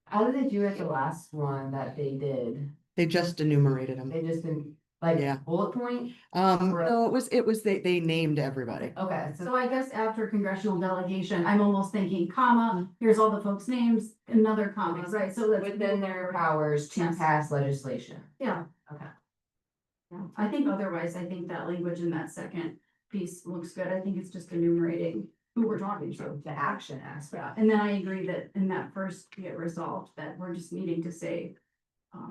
How did they do it the last one that they did? They just enumerated them. They just didn't, Yeah. bullet point? No, it was, they named everybody. Okay, So I guess after congressional delegation, I'm almost thinking comma, here's all the folks' names, another comma, right? So that's. within their powers to Yes. pass legislation. Yeah. Okay. Yeah, I think otherwise, I think that language in that second piece looks good. I think it's just enumerating who we're talking to. The action aspect. Yeah, and then I agree that in that first get resolved, that we're just needing to say.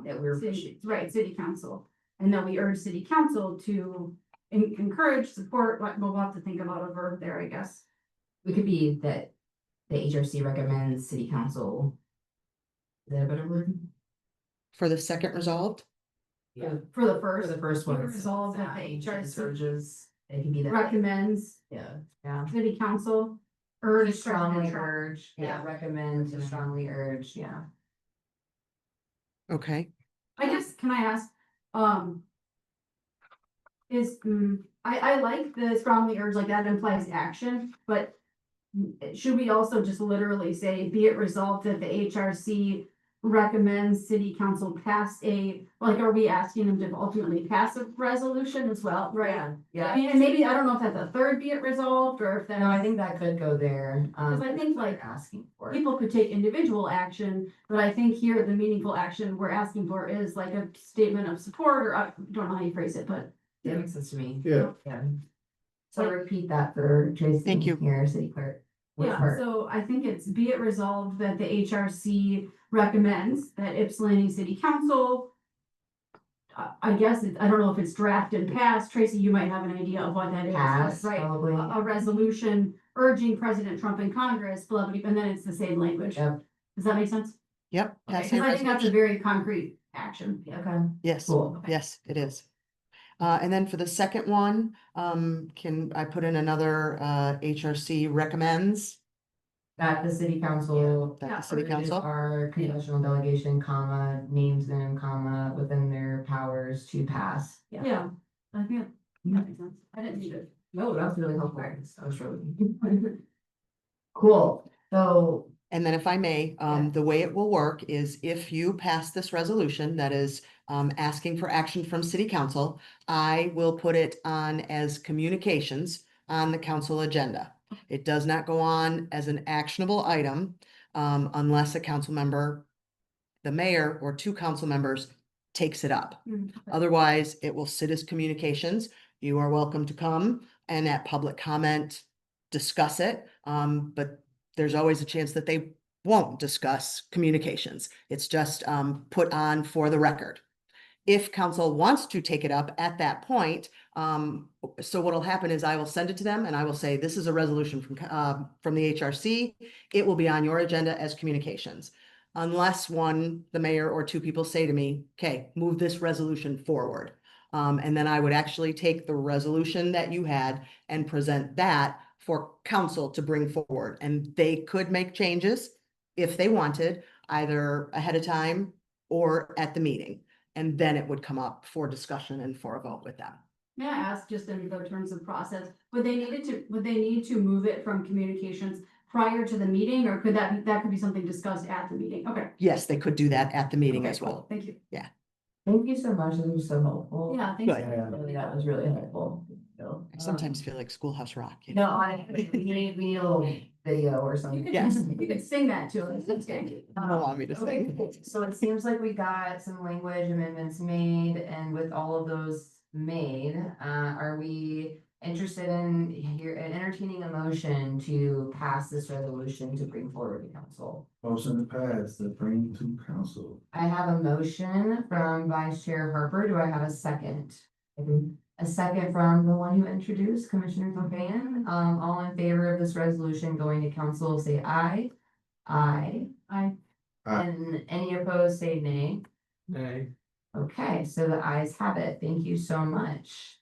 That we're Right, city council, and that we urge city council to encourage, support, what we'll have to think about a verb there, I guess. It could be that the HRC recommends city council. Is that a better word? For the second resolved, Yeah. For the For the first one. Be resolved that the HRC Urges, it can be that. recommends Yeah, yeah. city council To urge strongly President Trump. urge, yeah, Yeah. recommend to strongly urge, yeah. okay, I guess, can I ask, I like the strongly urge, like that implies action, but should we also just literally say, be it resolved that the HRC recommends city council pass are we asking them to ultimately pass a resolution as well, right? I Yeah, mean, and maybe, I don't know if that's a third be it resolved, or if that. no, I think that could go there. 'Cause I think, what like, you're asking for. People could take individual action, but I think here the meaningful action we're asking for is like a statement of support, or I don't know how you phrase it, but. That makes sense to me. Yeah. Yeah. So repeat that for Tracy. Thank you. Here, city clerk. Which Yeah, part? so I think it's be it resolved that the HRC recommends that Ypsilanti City Council. I guess I don't know if it's draft and passed. Tracy, you might have an idea of what that is. Pass, Right, probably. a resolution urging President Trump in Congress, blah, blah, blah, and then it's the same language. Yep. Does that make sense? yep. Okay, pass cause that I think that's a resolution. very concrete action. Okay, Yes, cool. yes, it is. And then for the second one, can I put in another, HRC recommends That the city council. that Yeah, the city urges council? Our congressional delegation, comma, names them, comma, within their powers to pass. Yeah, I think that makes sense. I didn't need it. No, that was really helpful. I was really. Cool, so, And then if I may, Yeah. the way it will work is if you pass this resolution that is asking for action from city council, I will put it on as communications on the council agenda. It does not go on as an actionable item unless a council member, the mayor or two council members takes it up. Otherwise, it will sit as communications. You are welcome to come and at public comment, discuss it. But there's always a chance that they won't discuss communications. It's just put on for the record. If council wants to take it up at that point, so what'll happen is I will send it to them and I will say, this is a resolution from the HRC. It will be on your agenda as communications. Unless the mayor or two people say to me, okay, move this resolution forward. And then I would actually take the resolution that you had and present that for council to bring forward. And they could make changes if they wanted, either ahead of time or at the meeting. And then it would come up for discussion and for a vote with them. May I ask, just in the terms of process, would they need to move it from communications prior to the meeting, or could that could be something discussed at the meeting? Okay. Yes, they could do that at the meeting Okay, as cool. well. Thank you. thank you so much, this was so helpful. Yeah, thanks. Good. Really, that was really helpful. I sometimes feel like Schoolhouse Rock. you No, know? honestly, we need a little video or You something. could, Yes. you could sing that to us. That's good. You don't want me to Okay, sing. so it seems like we got some language amendments made, and with all of those made, are we interested in entertaining a motion to pass this resolution to bring forward to council? Motion to pass, to bring to council. I have a motion from Vice Chair Harper. Do I have a second? A second from the one who introduced, Commissioner Copan. All in favor of this resolution going to council, say aye. Aye. Aye. Aye. And any opposed, say nay. Nay. Okay, so the ayes have it. Thank you so much.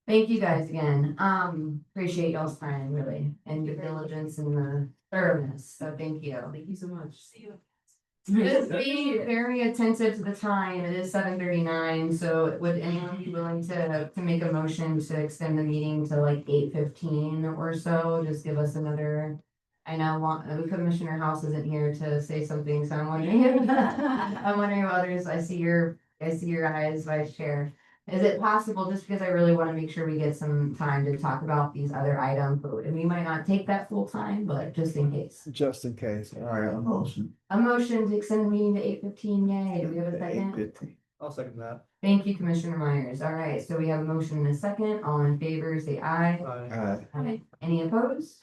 Thank you guys again. Appreciate y'all's time really and your diligence and the thoroughness. So thank you. Thank you so much. See you. Just being very attentive to the time. It is 7:39, so would anyone be willing to make a motion to extend the meeting to like 8:15 or so? Just give us another. I know Commissioner House isn't here to say something, so I'm wondering. I'm wondering if others. I see your eyes, Vice Chair. Is it possible, just because I really want to make sure we get some time to talk about these other items, and we might not take that full time, but just in case. Just in case, all right, a motion. A motion to extend the meeting to 8:15, yay, do we have a second? 8:15. I'll second that. Thank you, Commissioner Myers, all right, so we have a motion and a second, all in favor, say aye. Aye. Aye. Any opposed?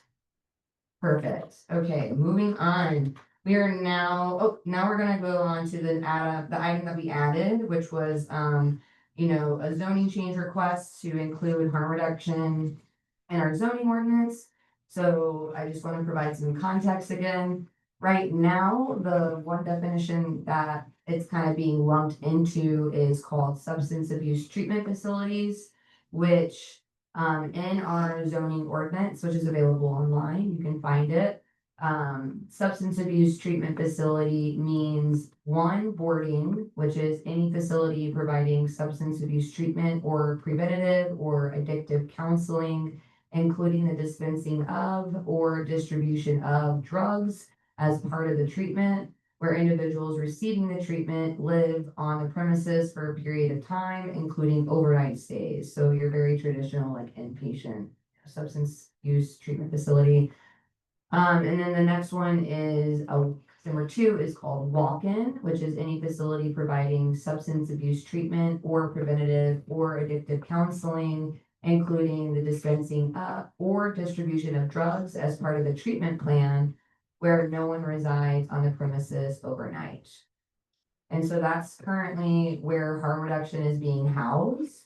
Perfect, okay, moving on. We are now we're gonna go on to the item that we added, which was, a zoning change request to include harm reduction in our zoning ordinance. So I just want to provide some context again. Right now, the one definition that it's kind of being lumped into is called substance abuse treatment facilities, which in our zoning ordinance, which is available online, you can find it. Substance abuse treatment facility means one, boarding, which is any facility providing substance abuse treatment or preventative or addictive counseling, including the dispensing of or distribution of drugs as part of the treatment, where individuals receiving the treatment live on the premises for a period of time, including overnight stays. So your very traditional like inpatient substance use treatment facility. And then the next one is number 2 is called walk-in, which is any facility providing substance abuse treatment or preventative or addictive counseling, including the dispensing or distribution of drugs as part of the treatment plan, where no one resides on the premises overnight. And so that's currently where harm reduction is being housed.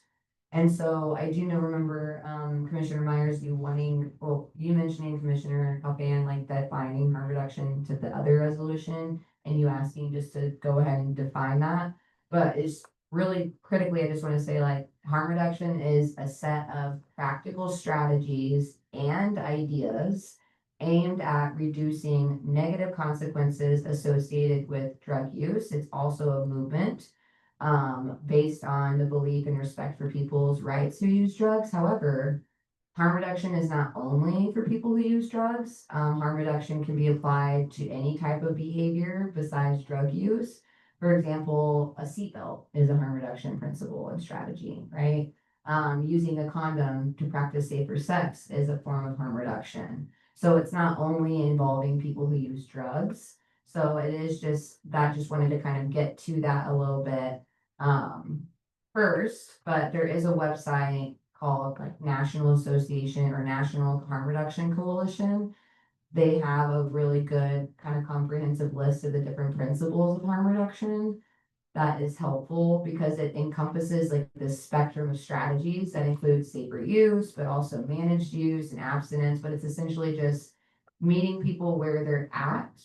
And so I do remember Commissioner Myers, you mentioning Commissioner Alpan, like that finding harm reduction to the other resolution, and you asking just to go ahead and define that. But it's really critically, I just want to say like harm reduction is a set of practical strategies and ideas aimed at reducing negative consequences associated with drug use. It's also a movement based on the belief and respect for people's rights who use drugs. However, harm reduction is not only for people who use drugs. Harm reduction can be applied to any type of behavior besides drug use. For example, a seatbelt is a harm reduction principle and strategy, right? Using a condom to practice safer sex is a form of harm reduction. So it's not only involving people who use drugs. So it is just wanted to kind of get to that a little bit first, but there is a website called like National Association or National Harm Reduction Coalition. They have a really good kind of comprehensive list of the different principles of harm reduction that is helpful because it encompasses like the spectrum of strategies that include safer use, but also managed use and abstinence. But it's essentially just meeting people where they're at,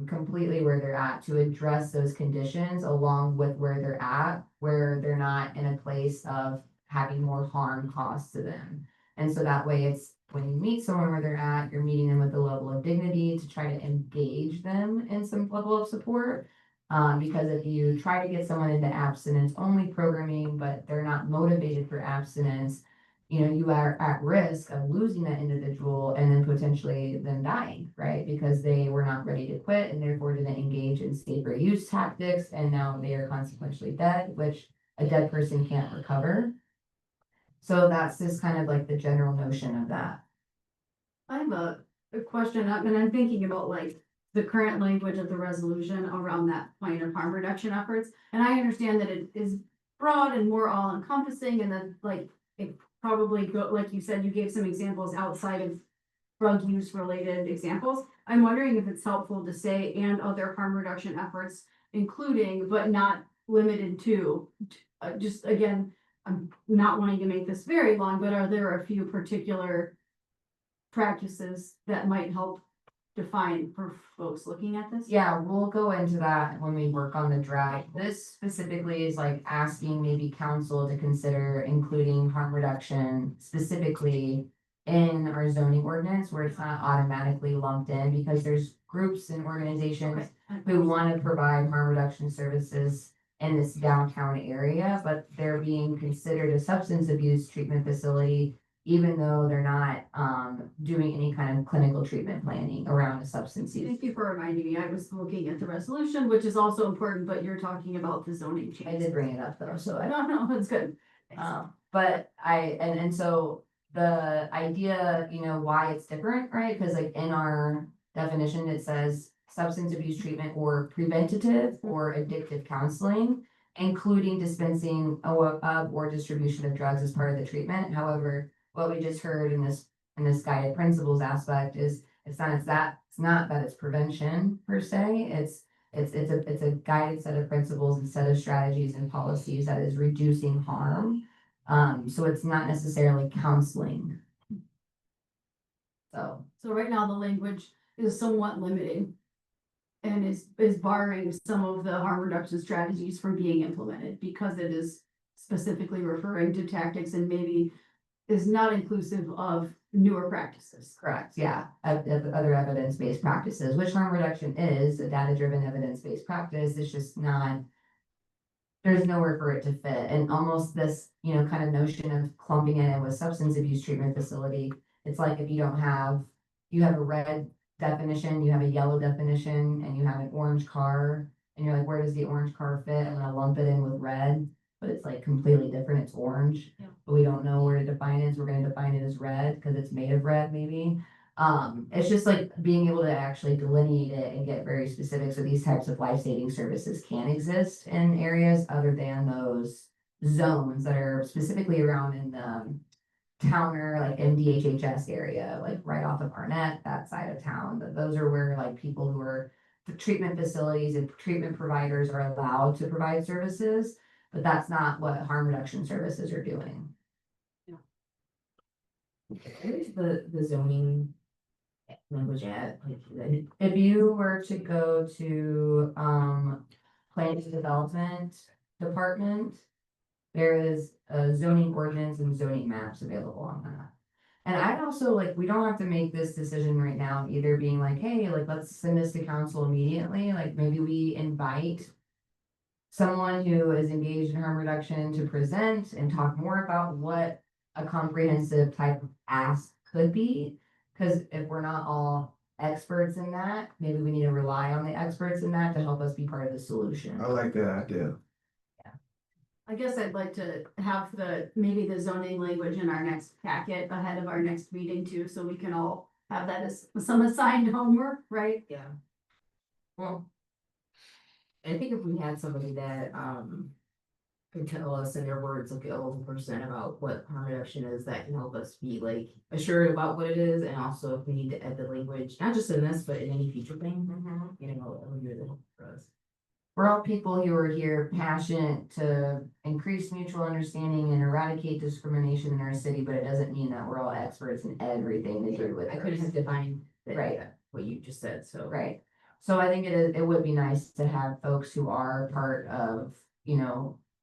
completely where they're at to address those conditions along with where they're at, where they're not in a place of having more harm caused to them. And so that way it's when you meet someone where they're at, you're meeting them with a level of dignity to try to engage them in some level of support. Because if you try to get someone into abstinence only programming, but they're not motivated for abstinence, you are at risk of losing that individual and then potentially them dying, right? Because they were not ready to quit and therefore didn't engage in safer use tactics. And now they are consequentially dead, which a dead person can't recover. So that's just kind of like the general notion of that. I have a question, and I'm thinking about like the current language of the resolution around that plan of harm reduction efforts. And I understand that it is broad and more all encompassing and that like it probably like you said, you gave some examples outside of drug use related examples. I'm wondering if it's helpful to say and other harm reduction efforts, including but not limited to, just again, I'm not wanting to make this very long, but are there a few particular practices that might help define for folks looking at this? Yeah, we'll go into that when we work on the draft. This specifically is like asking maybe council to consider including harm reduction specifically in our zoning ordinance where it's not automatically lumped in because there's groups and organizations who want to provide harm reduction services in this downtown area, but they're being considered a substance abuse treatment facility even though they're not doing any kind of clinical treatment planning around a substance use. Thank you for reminding me. I was looking at the resolution, which is also important, but you're talking about the zoning change. I did bring it up though, so I No, that's good. but and so the idea, why it's different, right? Because like in our definition, it says substance abuse treatment or preventative or addictive counseling, including dispensing of or distribution of drugs as part of the treatment. However, what we just heard in this guided principles aspect is it's not that it's prevention per se. It's a guided set of principles and set of strategies and policies that is reducing harm. So it's not necessarily counseling. So, So right now, the language is somewhat limiting. And is barring some of the harm reduction strategies from being implemented because it is specifically referring to tactics and maybe is not inclusive of newer practices. correct, yeah, other evidence-based practices, which harm reduction is a data-driven evidence-based practice, it's just not. There's nowhere for it to fit, and almost this, kind of notion of clumping it in with substance abuse treatment facility. It's like if you have a red definition, you have a yellow definition, and you have an orange car. And you're like, where does the orange car fit? I'm gonna lump it in with red, but it's like completely different, it's orange. Yeah. But we don't know where to define it, so we're gonna define it as red, because it's made of red maybe. It's just like being able to actually delineate it and get very specific, so these types of life-saving services can exist in areas other than those zones that are specifically around in the Towner, like MDHHS area, like right off of Arnett, that side of town. Those are where like people who are the treatment facilities and treatment providers are allowed to provide services, but that's not what harm reduction services are doing. Where's the zoning language at? Like, If you were to go to planning and development department, there is a zoning ordinance and zoning maps available on that. And I'd also like, we don't have to make this decision right now, either being like, hey, like, let's send this to council immediately, like, maybe we invite someone who is engaged in harm reduction to present and talk more about what a comprehensive type of ask could be. Cause if we're not all experts in that, maybe we need to rely on the experts in that to help us be part of the solution. I like that idea. I guess I'd like to have maybe the zoning language in our next packet ahead of our next meeting too, so we can all have that as some assigned homework, right? yeah. Well, I think if we had somebody that, could tell us in their words, like a local person about what harm reduction is, that can help us be like assured about what it is, and also if we need to add the language, not just in this, but in any future thing, it would be really helpful for us. We're all people who are here passionate to increase mutual understanding and eradicate discrimination in our city, but it doesn't mean that we're all experts in everything to do with I couldn't have this. defined that, Right. what you just said, so. Right. So I think it would be nice to have folks who are part of,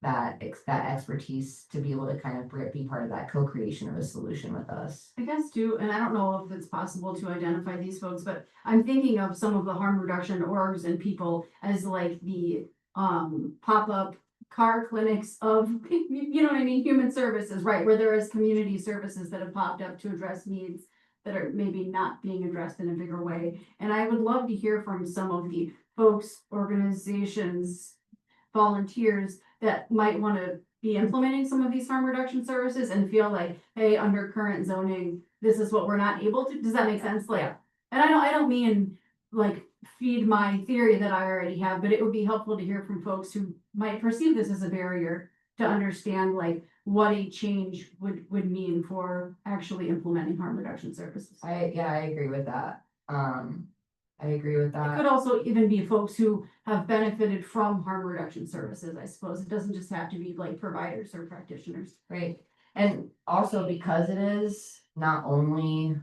that expertise to be able to kind of be part of that co-creation of a solution with us. I guess too, and I don't know if it's possible to identify these folks, but I'm thinking of some of the harm reduction orgs and people as like the pop-up car clinics of, you know what I mean, human services, right? Where there is community services that have popped up to address needs that are maybe not being addressed in a bigger way. And I would love to hear from some of the folks, organizations, volunteers that might want to be implementing some of these harm reduction services and feel like, hey, under current zoning, this is what we're not able to, does that make sense? Like, and I don't mean like feed my theory that I already have, but it would be helpful to hear from folks who might perceive this as a barrier to understand like what a change would mean for actually implementing harm reduction services. I agree with that. I agree with It that. could also even be folks who have benefited from harm reduction services, I suppose. It doesn't just have to be like providers or practitioners. Right, and also because it is not only,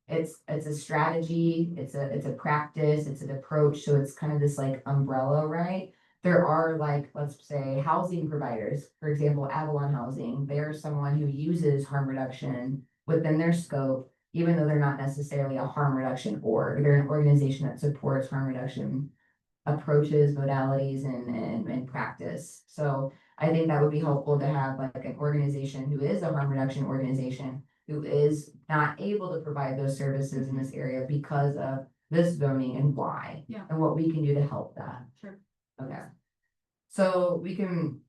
it's a strategy, it's a practice, it's an approach, so it's kind of this like umbrella, right? There are like, let's say, housing providers, for example, Avalon Housing, they're someone who uses harm reduction within their scope, even though they're not necessarily a harm reduction org, they're an organization that supports harm reduction approaches, modalities, and practice. So I think that would be helpful to have like an organization who is a harm reduction organization who is not able to provide those services in this area because of this zoning and why. Yeah. And what we can do to help that. Sure. Okay. So we can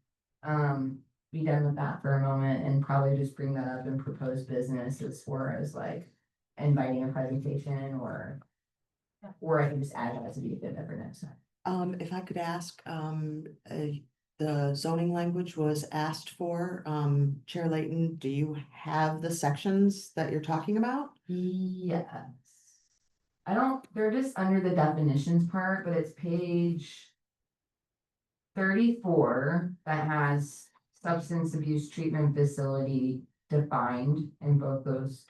be done with that for a moment and probably just bring that up in proposed business as far as like inviting a presentation or I can just add that to the agenda for next time. If I could ask, the zoning language was asked for, Chair Layton, do you have the sections that you're talking about? Yes. They're just under the definitions part, but it's page 34 that has substance abuse treatment facility defined in both those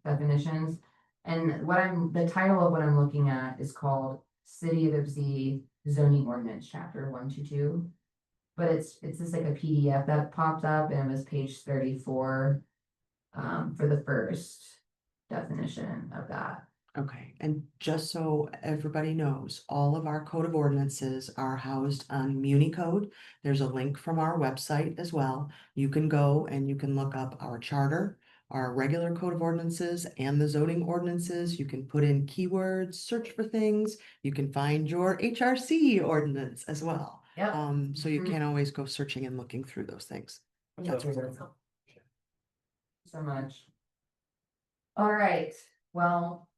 definitions. And the title of what I'm looking at is called City of Ipsy Zoning Ordinance, Chapter 122. But it's just like a PDF that popped up and it was page 34 for the first definition of that. Okay, and just so everybody knows, all of our code of ordinances are housed on MuniCode. There's a link from our website as well. You can go and you can look up our charter, our regular code of ordinances and the zoning ordinances. You can put in keywords, search for things. You can find your HRC ordinance as well. Yep. So you Mhm. can always go searching and looking through those things. That's Yeah. wonderful. So much. All right, well,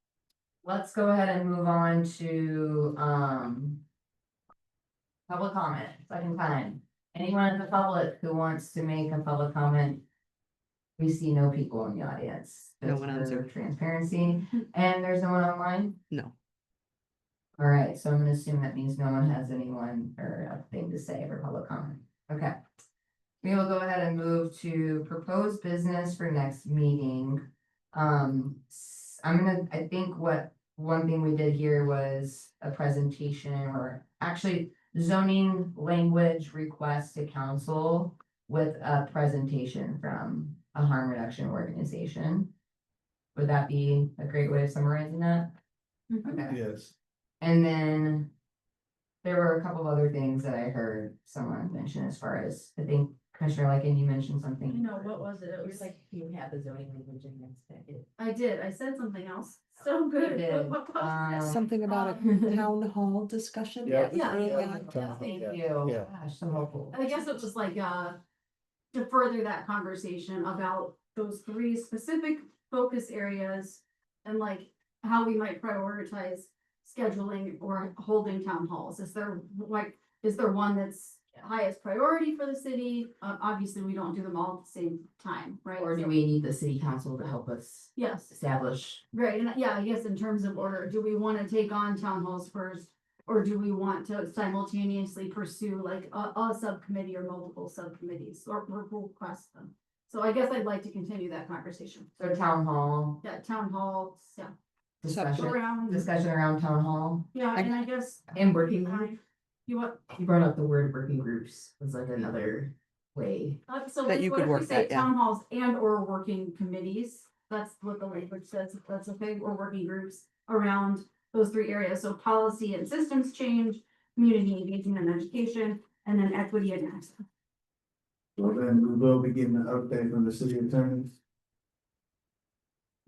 let's go ahead and move on to, public comment, second time. Anyone in the public who wants to make a public comment? We see no people in the audience. No just one on for Zoom. Transparency, and there's no one online? No. All right, so I'm gonna assume that means no one has anyone or a thing to say for public comment. Okay. We will go ahead and move to proposed business for next meeting. I think one thing we did here was a presentation or actually zoning language request to council with a presentation from a harm reduction organization. Would that be a great way of summarizing that? Okay. Yes. And then there were a couple of other things that I heard someone mention as far as, I think Commissioner Lycan, you mentioned I something. know, what was it? It It was was like you have the zoning language in next packet. I did, I said something else. So good. did. What was it? Something about a Um, town hall discussion? Yeah. Yeah. Thank you. Yeah. Gosh, so helpful. I guess it was like, to further that conversation about those three specific focus areas and like how we might prioritize scheduling or holding town halls. Is there one that's highest priority for the city? Obviously, we don't do them all at the same time, right? Or do So- we need the city council to help us Yes, establish? right, and yeah, I guess in terms of order, do we wanna take on town halls first? Or do we want to simultaneously pursue like a subcommittee or multiple subcommittees or request them? So I guess I'd like to continue that conversation. So town hall, Yeah, town hall, yeah, discussion around, around town hall. yeah, and I guess. And working group, You what, you brought up the word working groups was like another way. so That you what could if we work say that, yeah. town halls and or working committees? That's what the language says, if that's okay, or working groups around those three areas, so policy and systems change, community engagement and education, and then equity and access. Well, then we will be getting an update from the city attorney.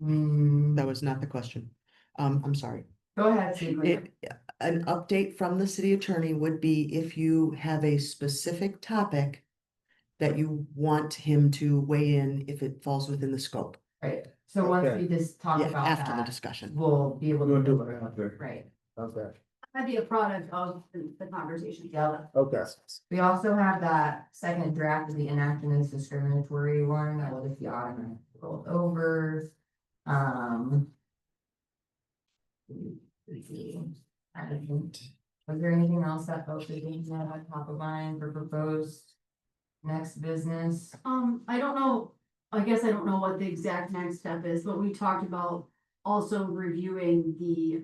That was not the question. I'm sorry. Go ahead, Secret. An update from the city attorney would be if you have a specific topic that you want him to weigh in if it falls within the scope. Right, so once Okay. we just talk Yeah, about after the that, discussion. we'll be able We'll to. do it after. Right, Okay. That'd be a product of the conversation. yeah. Okay. We also have that second draft of the enactments discriminatory one that will just be automatically rolled over. let's see. I don't think- Was there anything else that folks are thinking of on top of mind for proposed next business? I don't know, I guess I don't know what the exact next step is, but we talked about also reviewing the,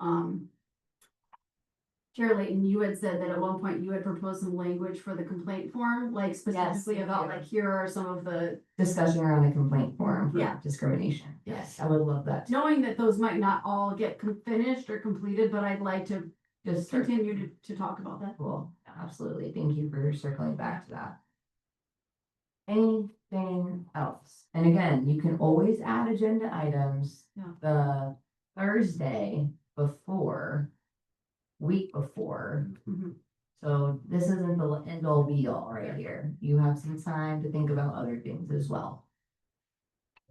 Chair Layton, you had said that at one point you had proposed some language for the complaint form, like specifically thank about you. like, here are some of the, Discussion around the complaint form for Yeah. discrimination. Yes, I would love that. knowing that those might not all get finished or completed, but I'd like to Just start- continue to talk about that. Cool, absolutely. Thank you for circling back to that. Anything else? And again, you can always add agenda items Yeah. the Thursday before, week before. Mhm. So this isn't the end all be all right here. You have some time to think about other things as well.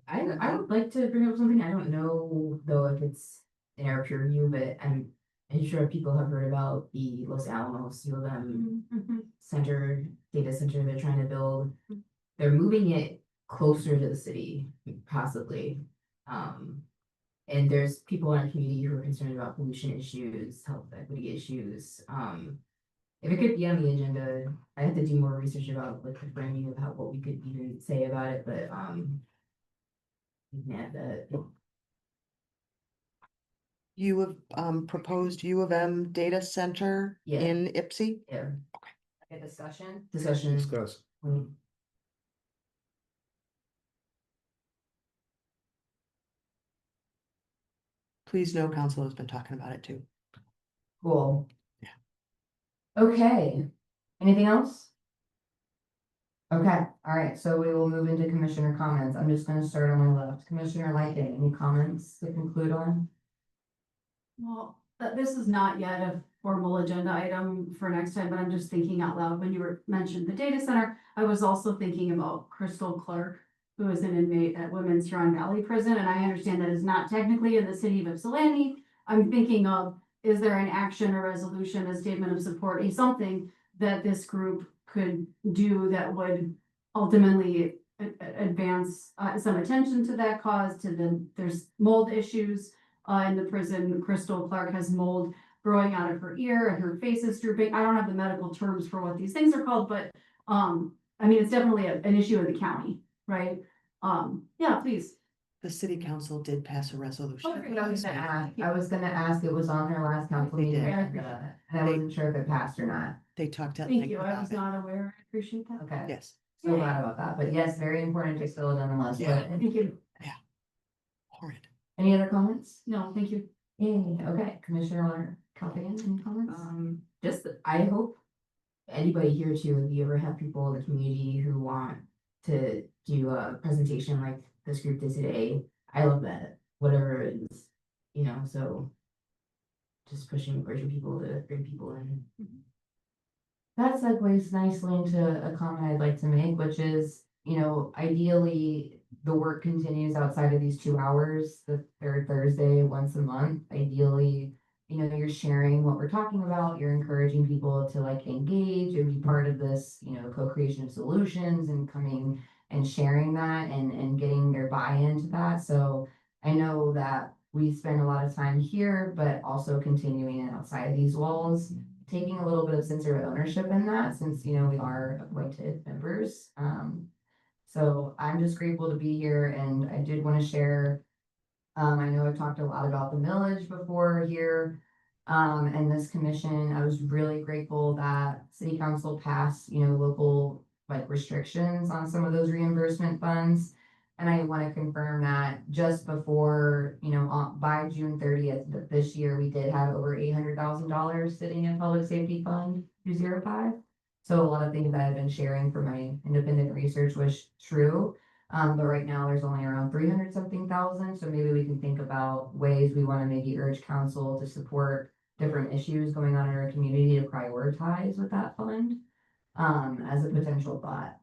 I would like to bring up something, I don't know though if it's in our peer review, but I'm sure people have heard about the Los Alamos U of M Mhm. data center they're trying to build. They're moving it closer to the city, possibly. And there's people in our community who are concerned about pollution issues, health equity issues. If it could be on the agenda, I have to do more research about like the framing of how, what we could even say about it, but, we can add that. You have proposed U of M data center Yeah. in Ipsy? Yeah. A discussion? Discussion. Discuss. Mm. Please know council has been talking about it too. Cool. Yeah. Okay, anything else? Okay, all right, so we will move into commissioner comments. I'm just gonna start on my left. Commissioner Lighting, any comments to conclude on? Well, this is not yet a formal agenda item for next time, but I'm just thinking out loud. When you were mentioned the data center, I was also thinking about Crystal Clark, who is an inmate at Women's Huron Valley Prison, and I understand that is not technically in the city of Ypsilanti. I'm thinking of, is there an action, a resolution, a statement of support, a something that this group could do that would ultimately advance some attention to that cause, to there's mold issues in the prison. Crystal Clark has mold growing out of her ear and her face is drooping. I don't have the medical terms for what these things are called, but I mean, it's definitely an issue of the county, right? Yeah, please. The city council did pass a resolution. That's what I was gonna ask. I was gonna ask, it was on their last council They meeting, did. and I wasn't sure if it passed or not. They talked at Thank length you. I about was it. not aware. I appreciate that. Okay, Yes, so glad about that, but yes, very important to still nonetheless. Yeah. But Thank you. horrid. any other comments? No, thank you. Okay, Commissioner Calvin, any comments? Just, I hope anybody here too, if you ever have people in the community who want to do a presentation like this group did today, I love that, whatever it is, you know, so just encouraging people to bring people in. That segues nicely into a comment I'd like to make, which is, you know, ideally, the work continues outside of these 2 hours, the third Thursday, once a month. Ideally, you know, you're sharing what we're talking about, you're encouraging people to like engage and be part of this, you know, co-creation of solutions and coming and sharing that and getting their buy-in to that. So I know that we spend a lot of time here, but also continuing it outside of these walls, taking a little bit of sense of ownership in that, since, you know, we are appointed members. So I'm just grateful to be here, and I did want to share, I know I've talked a lot about the millage before here, and this commission. I was really grateful that city council passed, you know, local like restrictions on some of those reimbursement funds. And I want to confirm that just before, you know, by June 30th this year, we did have over $800,000 sitting in public safety fund 205. So a lot of things that I've been sharing for my independent research was true. But right now there's only around 300 something thousand. So maybe we can think about ways we want to maybe urge council to support different issues going on in our community to prioritize with that fund, as a potential thought.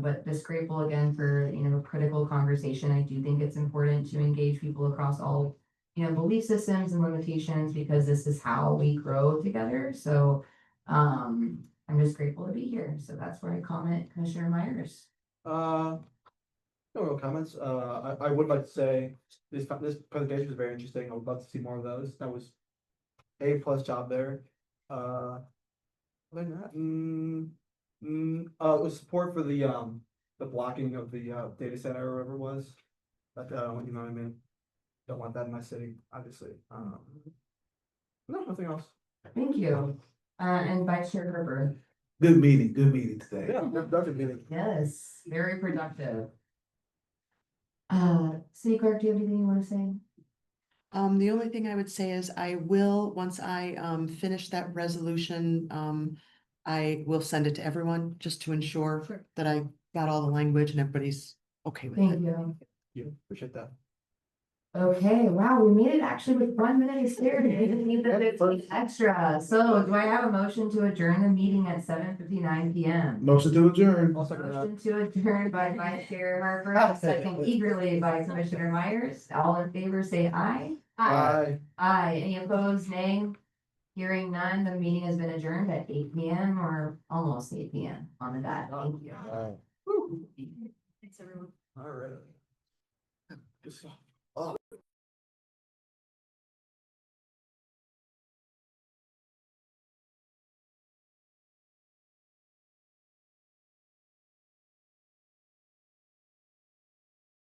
But just grateful again for, you know, critical conversation. I do think it's important to engage people across all, you know, belief systems and limitations, because this is how we grow together. So, I'm just grateful to be here. So that's where I comment, Commissioner Myers. No real comments. I would like to say this presentation was very interesting. I would love to see more of those. That was A+ job there. Other than that, it was support for the blocking of the data center or whatever it was. But you know what I mean? Don't want that in my city, obviously. No, nothing else. Thank you. And Vice Chair Gerber. Good meeting today. Yeah, that's a meeting. Yes, very productive. City Clerk, do you have anything you want to say? The only thing I would say is I will, once I finish that resolution, I will send it to everyone just to ensure that I got all the language and everybody's okay with Thank it. you. Yeah, appreciate that. Okay, wow, we made it actually with 1 minute here. We didn't need the 15 extra. So do I have a motion to adjourn the meeting at 7:59 PM? Motion to adjourn. I'll second that. Motion to adjourn by Vice Chair Harper, second eagerly by Commissioner Myers. All in favor, say aye. Bye. Aye. Any opposed, nay? Hearing none, the meeting has been adjourned at 8 PM or almost 8 PM on the dot. Thank you. All right. Thanks, everyone. All right. Good stuff.